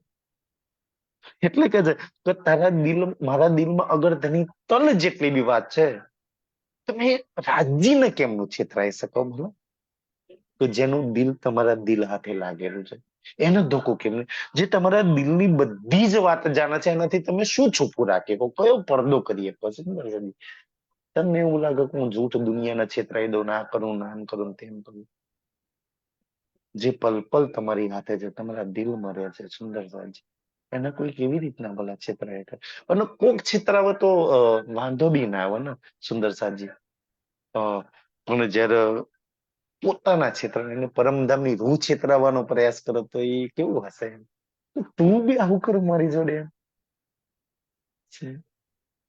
એટલે કે છે કે તારા દિલ, મારા દિલમાં અગર તેની તલ જેટલી બી વાત છે, તમે રાજીને કેમનું છેતરાઈ શકો બોલો? તો જેનું દિલ તમારા દિલ હાથે લાગેલું છે એને ધોકો કેમ નહીં? જે તમારા દિલની બધી જ વાત જાણે છે એનાથી તમે શું છુપું રાખી શકો? કયો પડદો કરીએ પછી? તમને એવું લાગે કે હું જૂઠ દુનિયાના છેતરાઈ દઉં, ના કરું, નામ કરું, તેમ કરું. જે પલ પલ તમારી હાથે છે, તમારા દિલમાં રહે છે સુંદર સાહેબ, એને કોઈ કેવી રીતના ભલા છેતરાય કરે? અને કોક છેતરાવે તો વાંધો બી ના આવે ને સુંદર સાજી. પણ જયારે પોતાના ક્ષેત્ર એને પરમધામની રૂહ છેતરાવવાનો પ્રયાસ કરો તો એ કેવું હશે? તું બી આવું કર મારી જોડે એમ છે.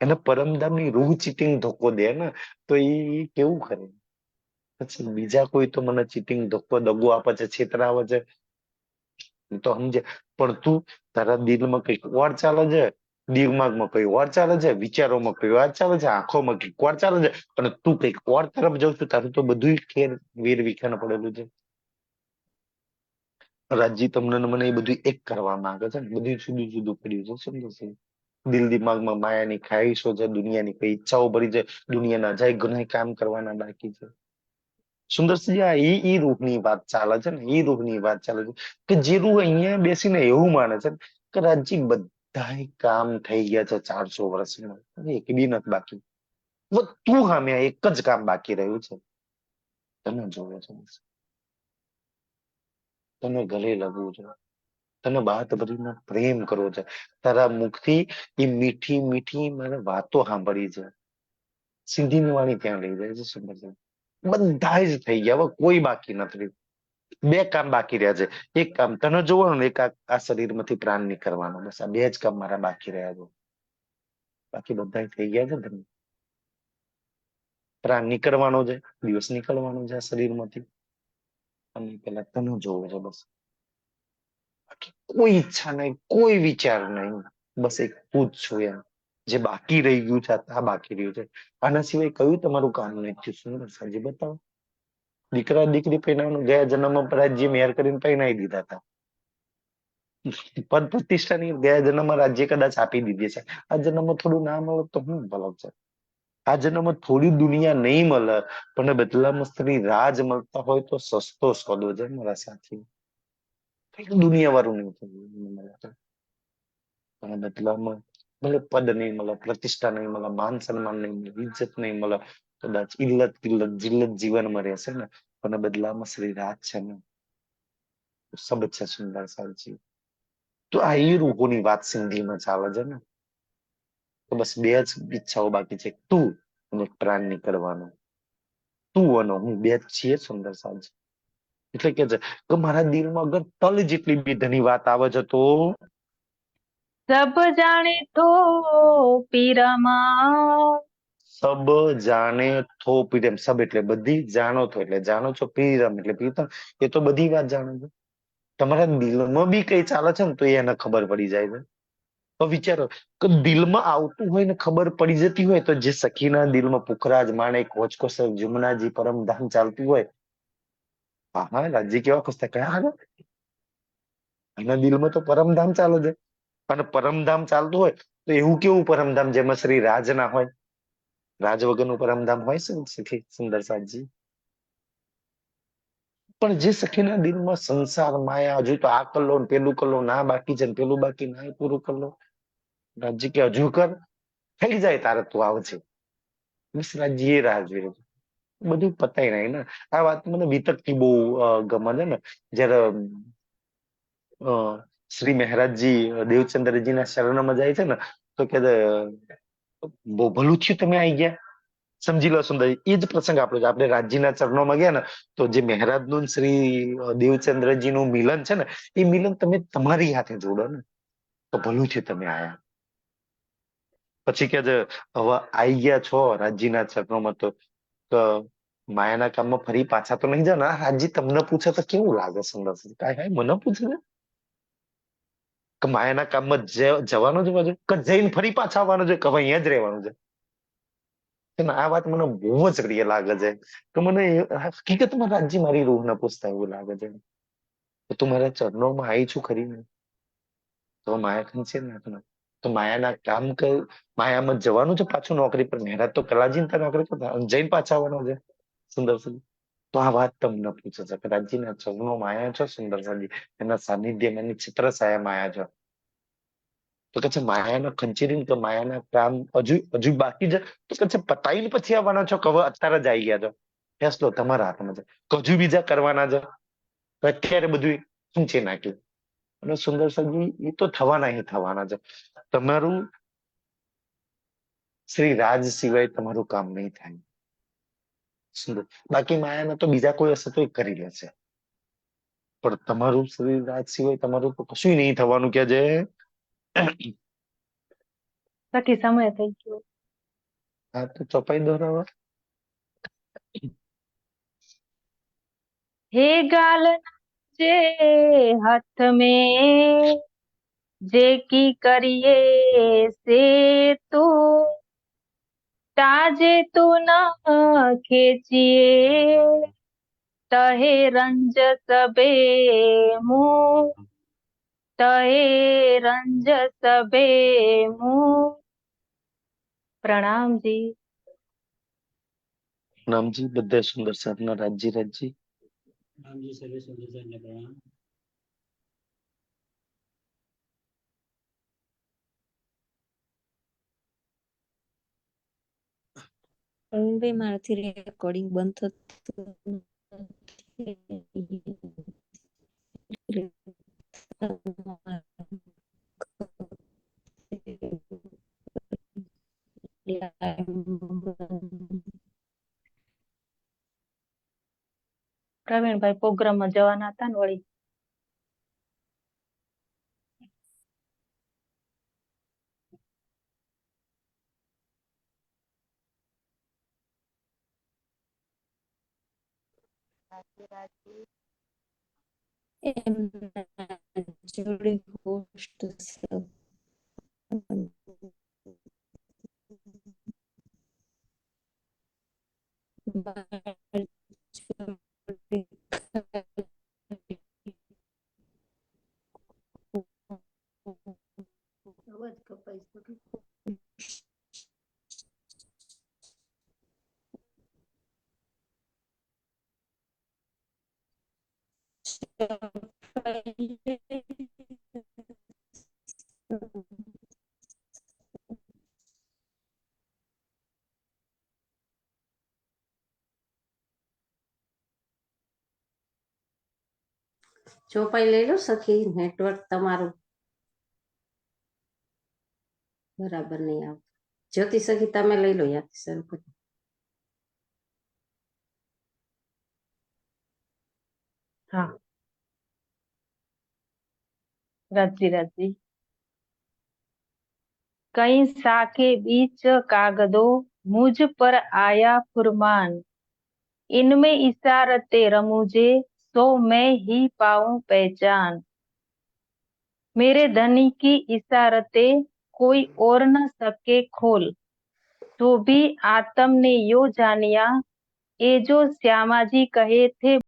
એને પરમધામની રૂહ ચીટિંગ ધોકો દે ને તો એ કેવું કરે? પછી બીજા કોઈ તો મને ચીટિંગ ધોકો દગો આપે છે, છેતરાવે છે, હું તો સમજે. પણ તું, તારા દિલમાં કઈક વાર ચાલે છે, દિમાગમાં કઈ વાર ચાલે છે, વિચારોમાં કઈ વાર ચાલે છે, આંખોમાં કઈક વાર ચાલે છે, અને તું કઈક વાર તરફ જઉં છું. તારું તો બધું ખેર વેર વિખાને પડેલું છે. રાજજી તમને ને મને એ બધું એક કરવા માંગે છે ને, બધું જુદું જુદું પડ્યું છે. સમજો છે? દિલ દિમાગમાં માયાની ખ્વાહિશો છે, દુનિયાની કઈ ઈચ્છાઓ ભરી છે, દુનિયાના જાય ગુનાહ કામ કરવાના બાકી છે. સુંદરસિંહ, આ ઈ રૂહની વાત ચાલે છે ને, ઈ રૂહની વાત ચાલે છે કે જે રૂહ અહીંયા બેસીને એવું માને છે કે રાજજી બધાય કામ થઈ ગયા છે 400 વર્ષમાં, એક બી નથી બાકી. તું સામે એક જ કામ બાકી રહ્યું છે. તને જોવે છે, તને ગલે લગવું છે, તને બાત ભરીને પ્રેમ કરવો છે, તારા મુખથી એ મીઠી મીઠી મને વાતો સાંભળી છે. સિંધીની વાણી ત્યાં લઈ જાય છે. સુંદર છે. બધા જ થઈ ગયા, હવે કોઈ બાકી નથી રહ્યું. બે કામ બાકી રહ્યા છે. એક કામ તને જોવાનું ને એક આ શરીરમાંથી પ્રાણ નીકળવાનો. બસ આ બે જ કામ મારા બાકી રહ્યા છે. બાકી બધા થઈ ગયા છે. તમે પ્રાણ નીકળવાનો છે, દિવસ નીકળવાનો છે આ શરીરમાંથી, અને પેલા તને જોવે છે બસ. બાકી કોઈ ઈચ્છા નહીં, કોઈ વિચાર નહીં. બસ એક તું જ છું એમ. જે બાકી રહી ગયું છે આ બાકી રહ્યું છે. આના સિવાય કયું તમારું કામ નહીં થયું? સુંદર સાજી બતાવો. દીકરા દીકરી પહેરવાનું ગયા જન્મમાં રાજ્ય મેર કરીને પહેરાવી દીધા હતા. પદ પ્રતિષ્ઠાની ગયા જન્મમાં રાજ્ય કદાચ આપી દીધી છે. આ જન્મમાં થોડું ના મળે તો હું ભલો છે. આ જન્મમાં થોડી દુનિયા નહીં મળે, પણ બદલામાં સ્ત્રી રાજ મળતા હોય તો સસ્તો સોદો છે મારા સાથી. દુનિયા વાળું નહીં થયું મળે તો. પણ બદલામાં ભલે પદ નહીં મળે, પ્રતિષ્ઠા નહીં મળે, માન સન્માન નહીં મળે, ઇજ્જત નહીં મળે, કદાચ ઇલ્લત કિલ્લત જિલ્લત જીવનમાં રહેશે ને, પણ બદલામાં શ્રી રાજ છે ને, તો સબ છે સુંદર સાલજી. તો આ એ રૂહોની વાત સિંધીમાં ચાલે છે ને. તો બસ બે જ ઈચ્છાઓ બાકી છે, તું અને પ્રાણ નીકળવાનો. તું અને હું બે જ છીએ સુંદર સાલજી. એટલે કે છે કે મારા દિલમાં અગર તલ જેટલી બી ધની વાત આવે છે તો સબ જાણે તો પીરમાં, સબ જાણે થો પીરમ. સબ એટલે બધી, જાણો થો એટલે જાણો છો, પીરમ એટલે પીતમ. એ તો બધી વાત જાણો છો. તમારા દિલમાં બી કઈ ચાલે છે ને તો એને ખબર પડી જાય છે. તો વિચારો કે દિલમાં આવતું હોય ને ખબર પડી જતી હોય તો જે સખીના દિલમાં પુખરાજ માણેક હોચકોસ જમુનાજી પરમધામ ચાલતી હોય, હા હા રાજી કેવા ખુશ થાય કયા આગળ એના દિલમાં તો પરમધામ ચાલે છે. અને પરમધામ ચાલતું હોય તો એવું કેવું પરમધામ જેમાં શ્રી રાજ ના હોય? રાજ વગરનું પરમધામ હોય છે સખી સુંદર સાજી? પણ જે સખીના દિલમાં સંસાર માયા, હજુ તો આ કલો પેલું કલો ના બાકી છે, પેલું બાકી ના એ પૂરું કર લો. રાજી કે હજુ કર, થઈ જાય તારે તું આવજે. બસ રાજી એ રાહ જોઈ રહ્યું. બધું પતાય નહીં ને. આ વાત મને વિતકથી બહુ ગમે છે ને, જયારે શ્રી મહારાજજી દેવચંદ્રજીના શરણમાં જાય છે ને તો કે બહુ ભલું થયું તમે આવી ગયા. સમજી લો સુંદર, એ જ પ્રસંગ આપણો છે. આપણે રાજ્યના ચરણોમાં ગયા ને તો જે મહારાજનું શ્રી દેવચંદ્રજીનું મિલન છે ને, એ મિલન તમે તમારી હાથે જોડો ને તો ભલું થયું તમે આયા. પછી કે હવે આઈ ગયા છો રાજ્યના ચરણોમાં તો માયાના કામમાં ફરી પાછા તો નહીં જાઓ ને. રાજ્ય તમને પૂછે તો કેવું લાગે સુંદર? કાંઈ મને પૂછે ને કે માયાના કામમાં જવાનું છે પાછું, કે જઈને ફરી પાછા આવવાનું છે, કે હવે અહીંયા જ રહેવાનું છે? આ વાત મને બહુ જ પ્રિય લાગે છે. તો મને હકીકતમાં રાજ્ય મારી રૂહ ને પૂછતા એવું લાગે છે કે તું મારા ચરણોમાં આવી છું ખરી ને, તો માયા ખેંચે ને આપણે. તો માયાના કામ કર, માયામાં જવાનું છે પાછું નોકરી પર. મહેરાજ તો કલાજી ને નોકરી કરતા જઈને પાછા આવવાનું છે સુંદર સાજી. તો આ વાત તમને પૂછે છે કે રાજ્યના ચરણો માયા છો સુંદર સાજી, એના સાનિધ્યમાં એની ચિત્ર છાયા માયા છો. તો કે છે માયાને ખંચેરીને તો માયાના કામ હજુ હજુ બાકી છે તો કે છે પતાઈને પછી આવવાના છો કે હવે અત્યારે જ આવી ગયા છો? ફેસલો તમારા હાથમાં છે. કે હજુ બીજા કરવાના છે? તો અત્યારે બધું ઊંચે નાખ્યું. અને સુંદર સાજી એ તો થવાના છે. તમારું શ્રી રાજ સિવાય તમારું કામ નહીં થાય સુંદર. બાકી માયાને તો બીજા કોઈ હશે તો એ કરી લેશે, પણ તમારું શ્રી રાજ સિવાય તમારું તો કશું નહીં થવાનું કે છે. સખી સમય થઈ ગયો. હા તો ચોપાઈ દોરાવા. હે ગાલ જે હાથ में જે કી કરીએ સે તું તાજે તું ના ખેંચીએ તહે રંજ સબે મું તહે રંજ સબે મું. પ્રણામ જી. નામજી બધા સુંદર સાધના રાજજી રાજજી. રામજી સર્વે સુંદર સાહેબને પ્રણામ. હવે મારાથી રેકોર્ડિંગ બંધ થતું નથી. પ્રવીણભાઈ પ્રોગ્રામમાં જવાના હતા ને વળી. એમના જોડે હોસ્ટ છે. અવાજ કપાઈ શકે. ચોપાઈ લઈ લો સખી, નેટવર્ક તમારું બરાબર નહીં આવતું. જ્યોતિ સખી તમે લઈ લો યાદ શરૂ કરો. हाँ राजी राजी। कई साके बीच कागदों मुझ पर आया फुरमान, इनमें इशारते रमूजे सो मैं ही पाऊं पहचान। मेरे धनी की इशारते कोई और न सके खोल, तो भी आत्म ने यो जानिया, ये जो श्यामा जी कहे थे